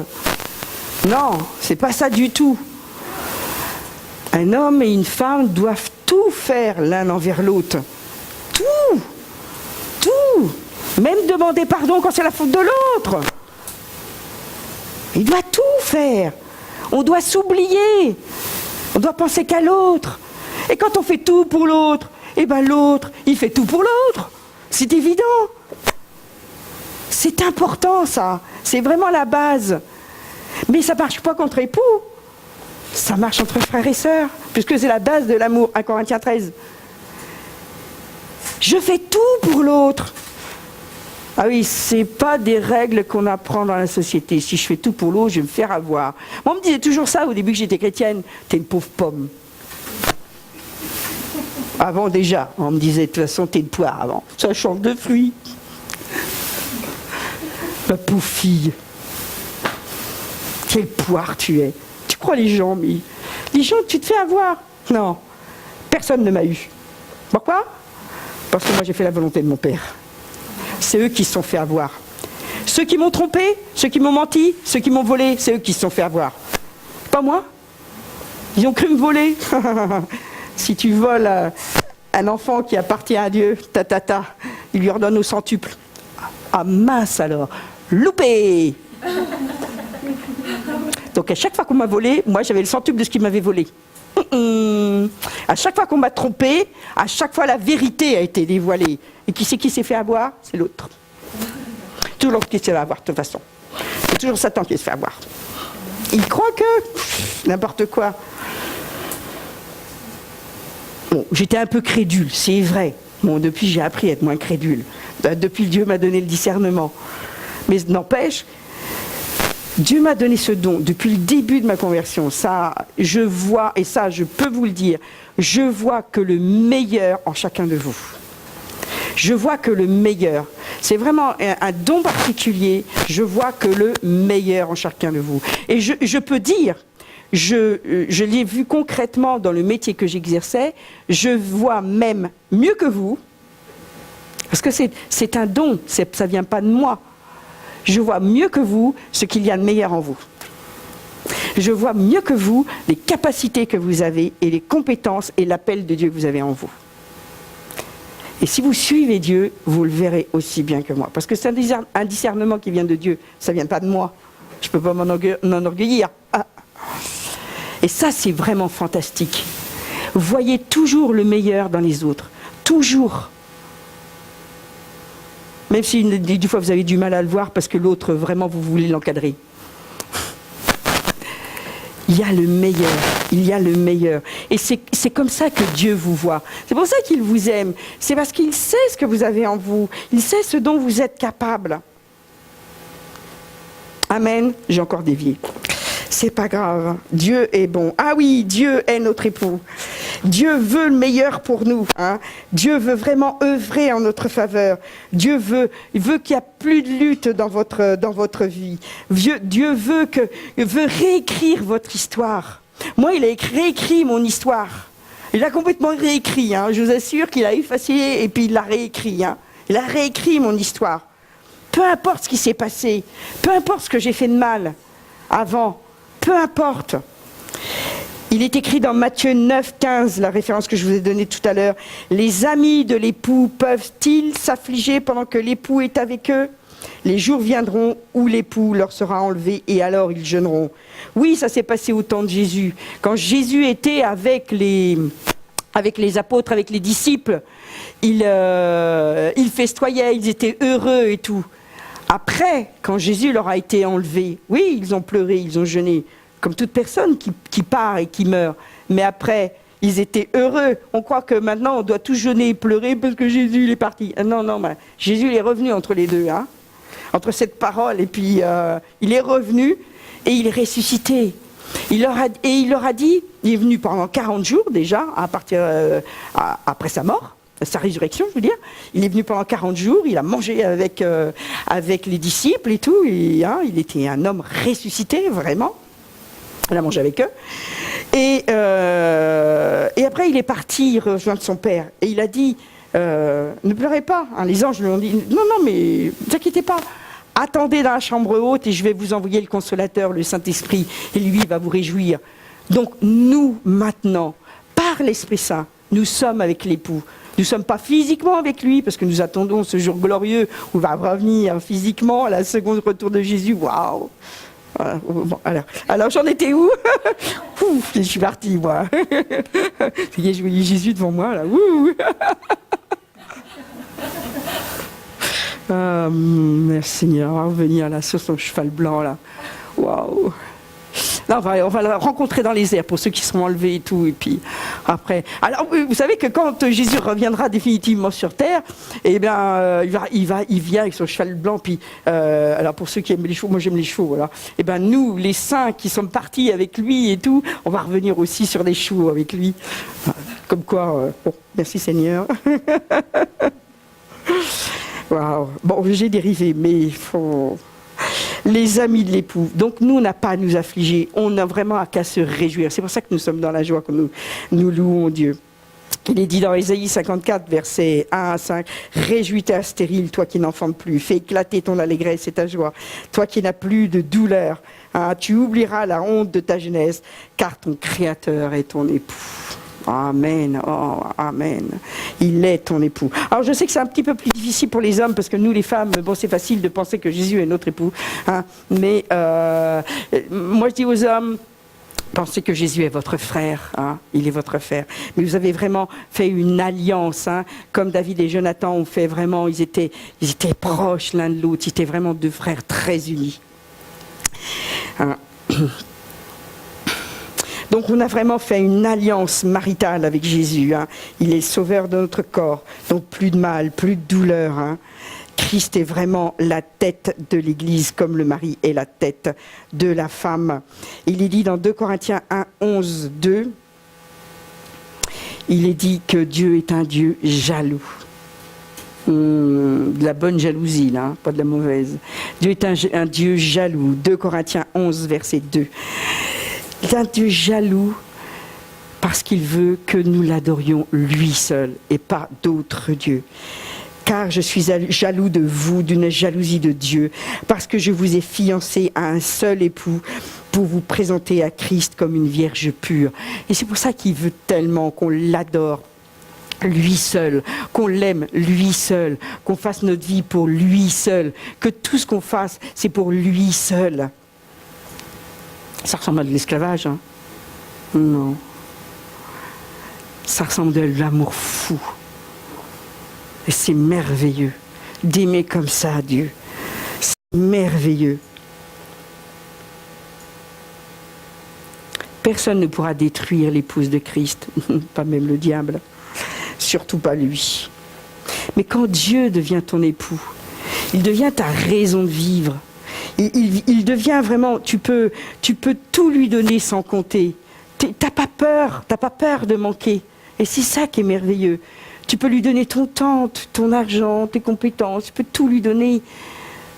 Non, c'est pas ça du tout. Un homme et une femme doivent tout faire l'un envers l'autre. Tout. Même demander pardon quand c'est la faute de l'autre. Il doit tout faire. On doit s'oublier. On doit penser qu'à l'autre. Et quand on fait tout pour l'autre, eh bien l'autre, il fait tout pour l'autre. C'est évident. C'est important ça. C'est vraiment la base. Mais ça ne marche pas contre époux. Ça marche entre frères et sœurs. Puisque c'est la base de l'amour. 1 Corinthiens 13. Je fais tout pour l'autre. Ah oui, c'est pas des règles qu'on apprend dans la société. Si je fais tout pour l'autre, je vais me faire avoir. Moi, on me disait toujours ça au début que j'étais chrétienne. T'es une pauvre pomme. Avant déjà, on me disait de toute façon t'es une poire avant. Ça change de fruits. Ma pauvre fille. Quelle poire tu es. Tu crois les gens, mais les gens, tu te fais avoir. Non, personne ne m'a eu. Pourquoi? Parce que moi j'ai fait la volonté de mon père. C'est eux qui se sont fait avoir. Ceux qui m'ont trompé, ceux qui m'ont menti, ceux qui m'ont volé, c'est eux qui se sont fait avoir. Pas moi. Ils ont cru me voler. Si tu voles un enfant qui appartient à Dieu, il lui redonne au centuple. Ah mince alors, loupé. Donc à chaque fois qu'on m'a volé, moi j'avais le centuple de ce qu'il m'avait volé. À chaque fois qu'on m'a trompé, à chaque fois la vérité a été dévoilée. Et qui c'est qui s'est fait avoir? C'est l'autre. Toujours l'autre qui s'est fait avoir de toute façon. C'est toujours Satan qui se fait avoir. Il croit que n'importe quoi. Bon, j'étais un peu crédule, c'est vrai. Bon, depuis, j'ai appris à être moins crédule. Depuis, Dieu m'a donné le discernement. Mais n'empêche, Dieu m'a donné ce don depuis le début de ma conversion. Ça, je vois, et ça, je peux vous le dire, je vois que le meilleur en chacun de vous. Je vois que le meilleur. C'est vraiment un don particulier. Je vois que le meilleur en chacun de vous. Et je peux dire... Je l'ai vu concrètement dans le métier que j'exerçais, je vois même mieux que vous, parce que c'est un don, ça ne vient pas de moi. Je vois mieux que vous ce qu'il y a de meilleur en vous. Je vois mieux que vous les capacités que vous avez et les compétences et l'appel de Dieu que vous avez en vous. Et si vous suivez Dieu, vous le verrez aussi bien que moi. Parce que c'est un discernement qui vient de Dieu, ça ne vient pas de moi. Je ne peux pas m'enorgueillir. Et ça, c'est vraiment fantastique. Voyez toujours le meilleur dans les autres. Toujours. Même si des fois vous avez du mal à le voir parce que l'autre, vraiment, vous voulez l'encadrer. Il y a le meilleur, il y a le meilleur. Et c'est comme ça que Dieu vous voit. C'est pour ça qu'il vous aime. C'est parce qu'il sait ce que vous avez en vous. Il sait ce dont vous êtes capable. Amen. J'ai encore dévié. C'est pas grave. Dieu est bon. Ah oui, Dieu est notre époux. Dieu veut le meilleur pour nous. Hein. Dieu veut vraiment œuvrer en notre faveur. Dieu veut qu'il n'y a plus de lutte dans votre vie. Dieu veut réécrire votre histoire. Moi, il a réécrit mon histoire. Il a complètement réécrit. Hein. Je vous assure qu'il a effacé et puis il l'a réécrit. Hein. Il a réécrit mon histoire. Peu importe ce qui s'est passé, peu importe ce que j'ai fait de mal avant, peu importe. Il est écrit dans Matthieu 9, 15, la référence que je vous ai donnée tout à l'heure. Les amis de l'époux peuvent-ils s'affliger pendant que l'époux est avec eux ? Les jours viendront où l'époux leur sera enlevé et alors ils jeûneront. Oui, ça s'est passé au temps de Jésus. Quand Jésus était avec les apôtres, avec les disciples, ils festoyaient, ils étaient heureux et tout. Après, quand Jésus leur a été enlevé, oui, ils ont pleuré, ils ont jeûné, comme toute personne qui part et qui meurt. Mais après, ils étaient heureux. On croit que maintenant, on doit tous jeûner et pleurer parce que Jésus il est parti. Non, Jésus il est revenu entre les deux, hein, entre cette parole et puis il est revenu et il est ressuscité. Il leur a dit, il est venu pendant 40 jours déjà, après sa mort. Sa résurrection, je veux dire. Il est venu pendant 40 jours, il a mangé avec les disciples et tout. Et, hein, il était un homme ressuscité, vraiment. Il a mangé avec eux. Et après, il est parti rejoindre son père. Et il a dit, ne pleurez pas. Hein, les anges lui ont dit, non, mais ne vous inquiétez pas. Attendez dans la chambre haute et je vais vous envoyer le consolateur, le Saint-Esprit. Et lui, il va vous réjouir. Donc, nous, maintenant, par l'Esprit Saint, nous sommes avec l'époux. Nous ne sommes pas physiquement avec lui, parce que nous attendons ce jour glorieux où il va revenir physiquement à la seconde retour de Jésus. Waouh! Voilà. Bon, alors j'en étais où? Ouf, je suis partie, moi. Je voyais Jésus devant moi, là. Merci Seigneur, on va revenir là sur son cheval blanc, là. Waouh! Là, on va le rencontrer dans les airs pour ceux qui seront enlevés et tout. Et puis après, alors vous savez que quand Jésus reviendra définitivement sur terre, eh bien, il vient avec son cheval blanc. Puis, alors pour ceux qui aiment les chevaux, moi j'aime les chevaux. Voilà. Eh bien, nous, les saints qui sommes partis avec lui et tout, on va revenir aussi sur des chevaux avec lui. Comme quoi, bon, merci Seigneur. Waouh. Bon, j'ai dérivé, mais il faut. Les amis de l'époux. Donc nous, on n'a pas à nous affliger. On n'a vraiment qu'à se réjouir. C'est pour ça que nous sommes dans la joie, que nous louons Dieu. Il est dit dans Ésaïe 54, versets 1 à 5, « Réjouis-toi stérile, toi qui n'enfantes plus. Fais éclater ton allégresse et ta joie. Toi qui n'as plus de douleur. Hein, tu oublieras la honte de ta jeunesse, car ton Créateur est ton époux. » Amen, oh, amen. Il est ton époux. Alors je sais que c'est un petit peu plus difficile pour les hommes parce que nous les femmes, bon c'est facile de penser que Jésus est notre époux, hein, mais moi je dis aux hommes, pensez que Jésus est votre frère, hein, il est votre frère. Mais vous avez vraiment fait une alliance, hein, comme David et Jonathan ont fait vraiment, ils étaient proches l'un de l'autre, ils étaient vraiment deux frères très unis. Hein. Donc on a vraiment fait une alliance maritale avec Jésus. Hein. Il est le sauveur de notre corps. Donc plus de mal, plus de douleur. Hein. Christ est vraiment la tête de l'Église, comme le mari est la tête de la femme. Il est dit dans 2 Corinthiens 1, 11, 2, il est dit que Dieu est un Dieu jaloux. De la bonne jalousie, là, hein, pas de la mauvaise. Dieu est un Dieu jaloux. 2 Corinthiens 11, verset 2. Il est un Dieu jaloux parce qu'il veut que nous l'adorions lui seul et pas d'autres dieux. Car je suis jaloux de vous, d'une jalousie de Dieu, parce que je vous ai fiancé à un seul époux pour vous présenter à Christ comme une vierge pure. Et c'est pour ça qu'il veut tellement qu'on l'adore lui seul, qu'on l'aime lui seul, qu'on fasse notre vie pour lui seul, que tout ce qu'on fasse, c'est pour lui seul. Ça ressemble à de l'esclavage, hein? Non. Ça ressemble à de l'amour fou. Et c'est merveilleux. d'aimer comme ça Dieu. C'est merveilleux. Personne ne pourra détruire l'épouse de Christ, pas même le diable, surtout pas lui. Mais quand Dieu devient ton époux, il devient ta raison de vivre. Il devient vraiment, tu peux tout lui donner sans compter. T'as pas peur de manquer. Et c'est ça qui est merveilleux. Tu peux lui donner ton temps, ton argent, tes compétences, tu peux tout lui donner.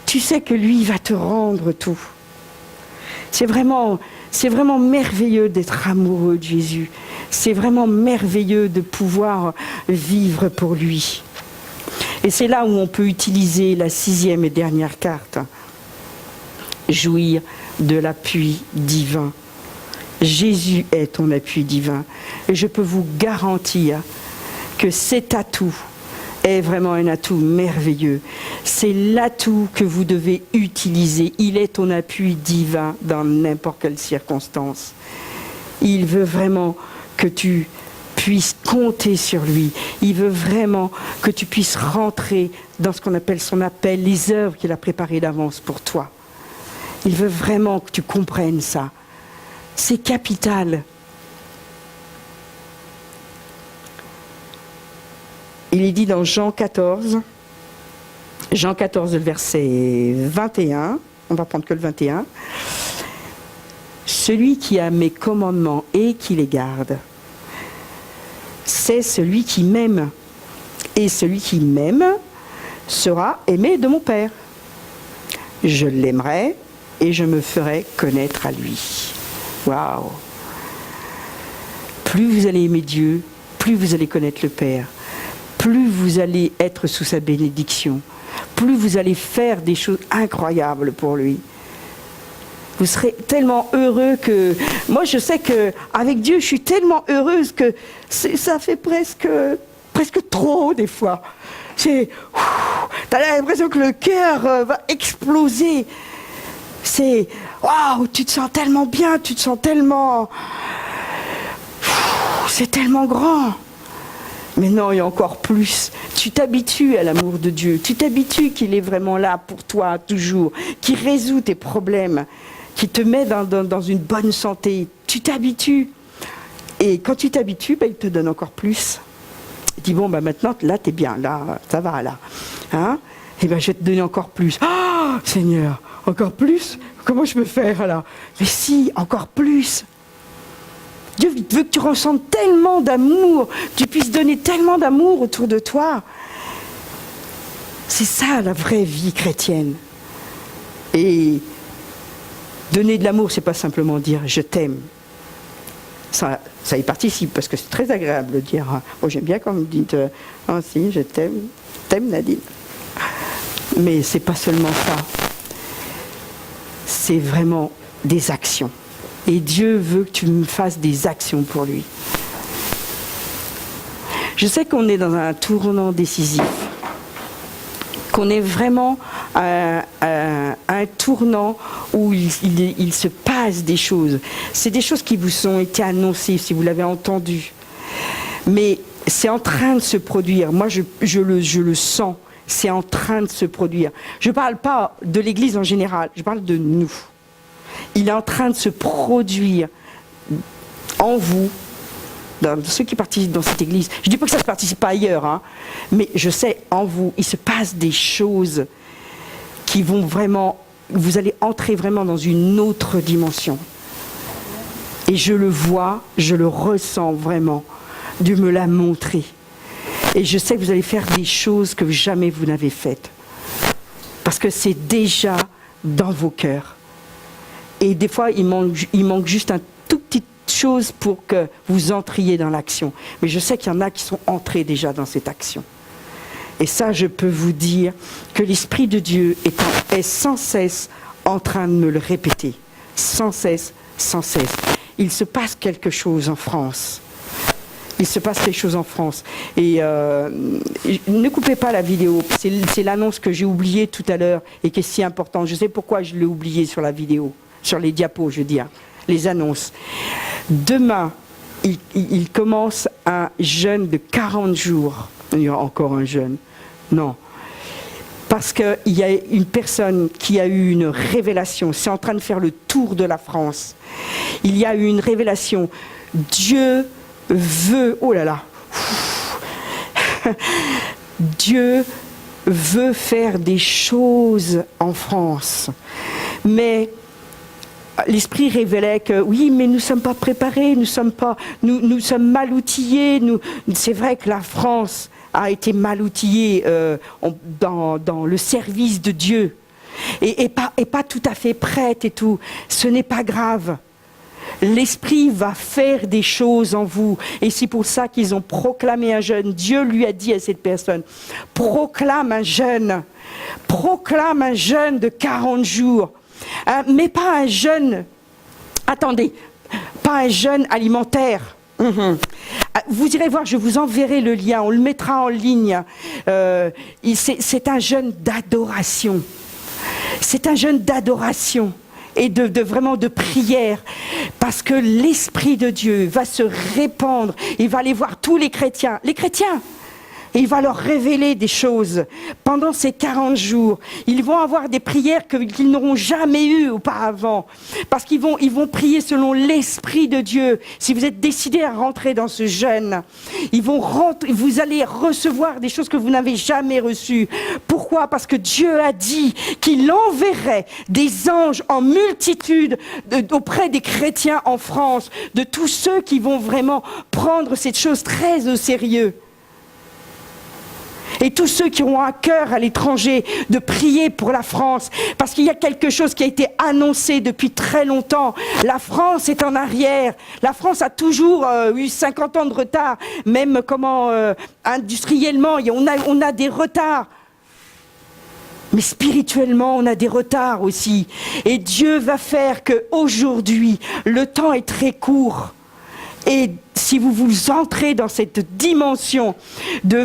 Tu sais que lui, il va te rendre tout. C'est vraiment merveilleux d'être amoureux de Jésus. C'est vraiment merveilleux de pouvoir vivre pour lui. Et c'est là où on peut utiliser la 6e et dernière carte. Jouir de l'appui divin. Jésus est ton appui divin. Et je peux vous garantir que cet atout est vraiment un atout merveilleux. C'est l'atout que vous devez utiliser. Il est ton appui divin dans n'importe quelle circonstance. Il veut vraiment que tu puisses compter sur lui. Il veut vraiment que tu puisses rentrer dans ce qu'on appelle son appel, les œuvres qu'il a préparées d'avance pour toi. Il veut vraiment que tu comprennes ça. C'est capital. Il est dit dans Jean 14, le verset 21, on va prendre que le 21. Celui qui a mes commandements et qui les garde, c'est celui qui m'aime. Et celui qui m'aime sera aimé de mon Père. Je l'aimerai et je me ferai connaître à lui. Waouh! Plus vous allez aimer Dieu, plus vous allez connaître le Père. Plus vous allez être sous sa bénédiction, plus vous allez faire des choses incroyables pour lui. Vous serez tellement heureux que... Moi, je sais qu'avec Dieu, je suis tellement heureuse que ça fait presque trop, des fois. T'as l'impression que le cœur va exploser. C'est... Waouh, tu te sens tellement bien, tu te sens tellement... C'est tellement grand. Mais non, il y a encore plus. Tu t'habitues à l'amour de Dieu. Tu t'habitues qu'il est vraiment là pour toi, toujours. Qui résout tes problèmes. Qui te met dans une bonne santé. Tu t'habitues. Et quand tu t'habitues, il te donne encore plus. Il dit, bon, maintenant, là, t'es bien. Là, ça va, là. Hein? Et je vais te donner encore plus. Ah, Seigneur, encore plus? Comment je peux faire, là? Mais si, encore plus. Dieu veut que tu ressentes tellement d'amour, que tu puisses donner tellement d'amour autour de toi. C'est ça la vraie vie chrétienne. Et donner de l'amour, c'est pas simplement dire je t'aime. Ça y participe parce que c'est très agréable de dire. Moi j'aime bien quand vous me dites oh si je t'aime Nadine. Mais c'est pas seulement ça. C'est vraiment des actions. Et Dieu veut que tu me fasses des actions pour lui. Je sais qu'on est dans un tournant décisif, qu'on est vraiment à un tournant où il se passe des choses. C'est des choses qui vous ont été annoncées, si vous l'avez entendu. Mais c'est en train de se produire. Moi, je le sens. C'est en train de se produire. Je ne parle pas de l'Église en général, je parle de nous. Il est en train de se produire en vous, dans ceux qui participent dans cette église. Je ne dis pas que ça ne se participe pas ailleurs, mais je sais, en vous, il se passe des choses qui vont vraiment, vous allez entrer vraiment dans une autre dimension. Et je le vois, je le ressens vraiment. Dieu me l'a montré. Et je sais que vous allez faire des choses que jamais vous n'avez faites. Parce que c'est déjà dans vos cœurs. Et des fois, il manque juste un tout petit chose pour que vous entriez dans l'action. Mais je sais qu'il y en a qui sont entrés déjà dans cette action. Et ça, je peux vous dire que l'Esprit de Dieu est sans cesse en train de me le répéter. Sans cesse, sans cesse. Il se passe quelque chose en France. Il se passe quelque chose en France. Et ne coupez pas la vidéo. C'est l'annonce que j'ai oubliée tout à l'heure et qui est si importante. Je sais pourquoi je l'ai oubliée sur la vidéo. Sur les diapos, je veux dire, les annonces. Demain, il commence un jeûne de 40 jours. Il y aura encore un jeûne. Non. Parce qu'il y a une personne qui a eu une révélation, c'est en train de faire le tour de la France. Il y a eu une révélation. Dieu veut, oh là là, Dieu veut faire des choses en France. Mais l'Esprit révélait que oui, mais nous ne sommes pas préparés, nous sommes mal outillés. C'est vrai que la France a été mal outillée dans le service de Dieu et pas tout à fait prête et tout. Ce n'est pas grave. L'Esprit va faire des choses en vous. Et c'est pour ça qu'ils ont proclamé un jeûne. Dieu lui a dit à cette personne, proclame un jeûne de 40 jours. Mais pas un jeûne, attendez, pas un jeûne alimentaire. Vous irez voir, je vous enverrai le lien, on le mettra en ligne. C'est un jeûne d'adoration. C'est un jeûne d'adoration et vraiment de prière, parce que l'Esprit de Dieu va se répandre, il va aller voir tous les chrétiens, et il va leur révéler des choses pendant ces 40 jours. Ils vont avoir des prières qu'ils n'auront jamais eues auparavant, parce qu'ils vont prier selon l'Esprit de Dieu. Si vous êtes décidé à rentrer dans ce jeûne, vous allez recevoir des choses que vous n'avez jamais reçues. Pourquoi ? Parce que Dieu a dit qu'il enverrait des anges en multitude auprès des chrétiens en France, de tous ceux qui vont vraiment prendre cette chose très au sérieux. Et tous ceux qui ont un cœur à l'étranger de prier pour la France, parce qu'il y a quelque chose qui a été annoncé depuis très longtemps. La France est en arrière. La France a toujours eu 50 ans de retard, même industriellement, on a des retards. Mais spirituellement, on a des retards aussi. Et Dieu va faire qu'aujourd'hui, le temps est très court. Et si vous entrez dans cette dimension de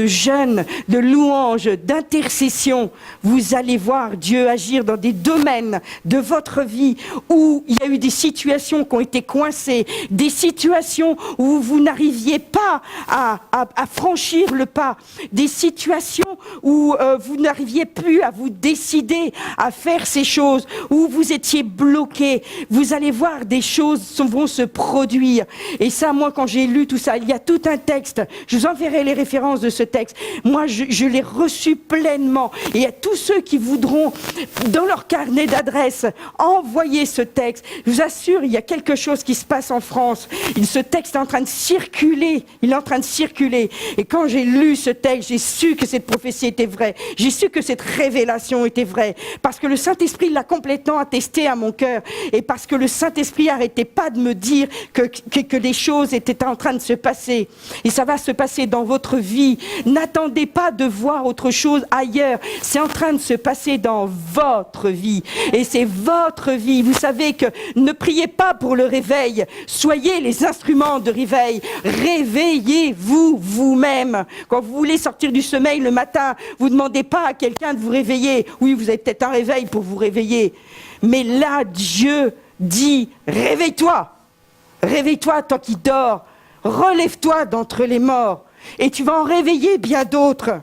jeûne, de louange, d'intercession, vous allez voir Dieu agir dans des domaines de votre vie où il y a eu des situations qui ont été coincées, des situations où vous n'arriviez pas à franchir le pas, des situations où vous n'arriviez plus à vous décider à faire ces choses, où vous étiez bloqué. Vous allez voir des choses vont se produire. Et ça, moi, quand j'ai lu tout ça, il y a tout un texte. Je vous enverrai les références de ce texte. Moi, je l'ai reçu pleinement. Et à tous ceux qui voudront, dans leur carnet d'adresse, envoyer ce texte. Je vous assure, il y a quelque chose qui se passe en France. Ce texte est en train de circuler. Il est en train de circuler. Et quand j'ai lu ce texte, j'ai su que cette prophétie était vraie. J'ai su que cette révélation était vraie. Parce que le Saint-Esprit l'a complètement attesté à mon cœur. Et parce que le Saint-Esprit n'arrêtait pas de me dire que les choses étaient en train de se passer. Et ça va se passer dans votre vie. N'attendez pas de voir autre chose ailleurs. C'est en train de se passer dans votre vie. Et c'est votre vie. Vous savez que ne priez pas pour le réveil. Soyez les instruments de réveil. Réveillez-vous vous-même. Quand vous voulez sortir du sommeil le matin, vous ne demandez pas à quelqu'un de vous réveiller. Oui, vous avez peut-être un réveil pour vous réveiller. Mais là, Dieu dit, réveille-toi. Réveille-toi, toi qui dors. Relève-toi d'entre les morts. Et tu vas en réveiller bien d'autres.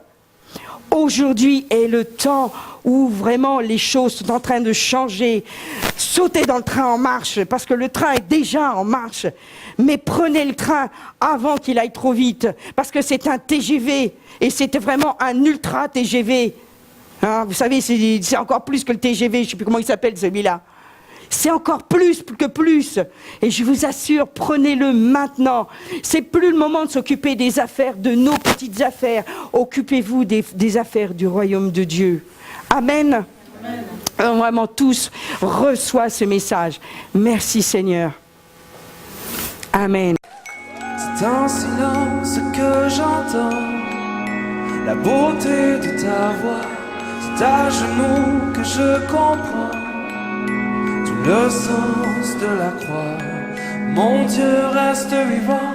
Aujourd'hui est le temps où vraiment les choses sont en train de changer. Sautez dans le train en marche, parce que le train est déjà en marche. Mais prenez le train avant qu'il aille trop vite, parce que c'est un TGV, et c'était vraiment un ultra TGV. Hein, vous savez, c'est encore plus que le TGV, je ne sais plus comment il s'appelle celui-là. C'est encore plus que plus. Et je vous assure, prenez-le maintenant. C'est plus le moment de s'occuper des affaires, de nos petites affaires. Occupez-vous des affaires du royaume de Dieu. Amen. Amen. Alors, vraiment tous, reçois ce message. Merci Seigneur. Amen. C'est en silence que j'entends la beauté de ta voix. C'est à genoux que je comprends le sens de la croix. Mon Dieu reste vivant,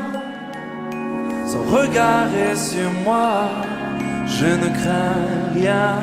son regard est sur moi. Je ne crains rien.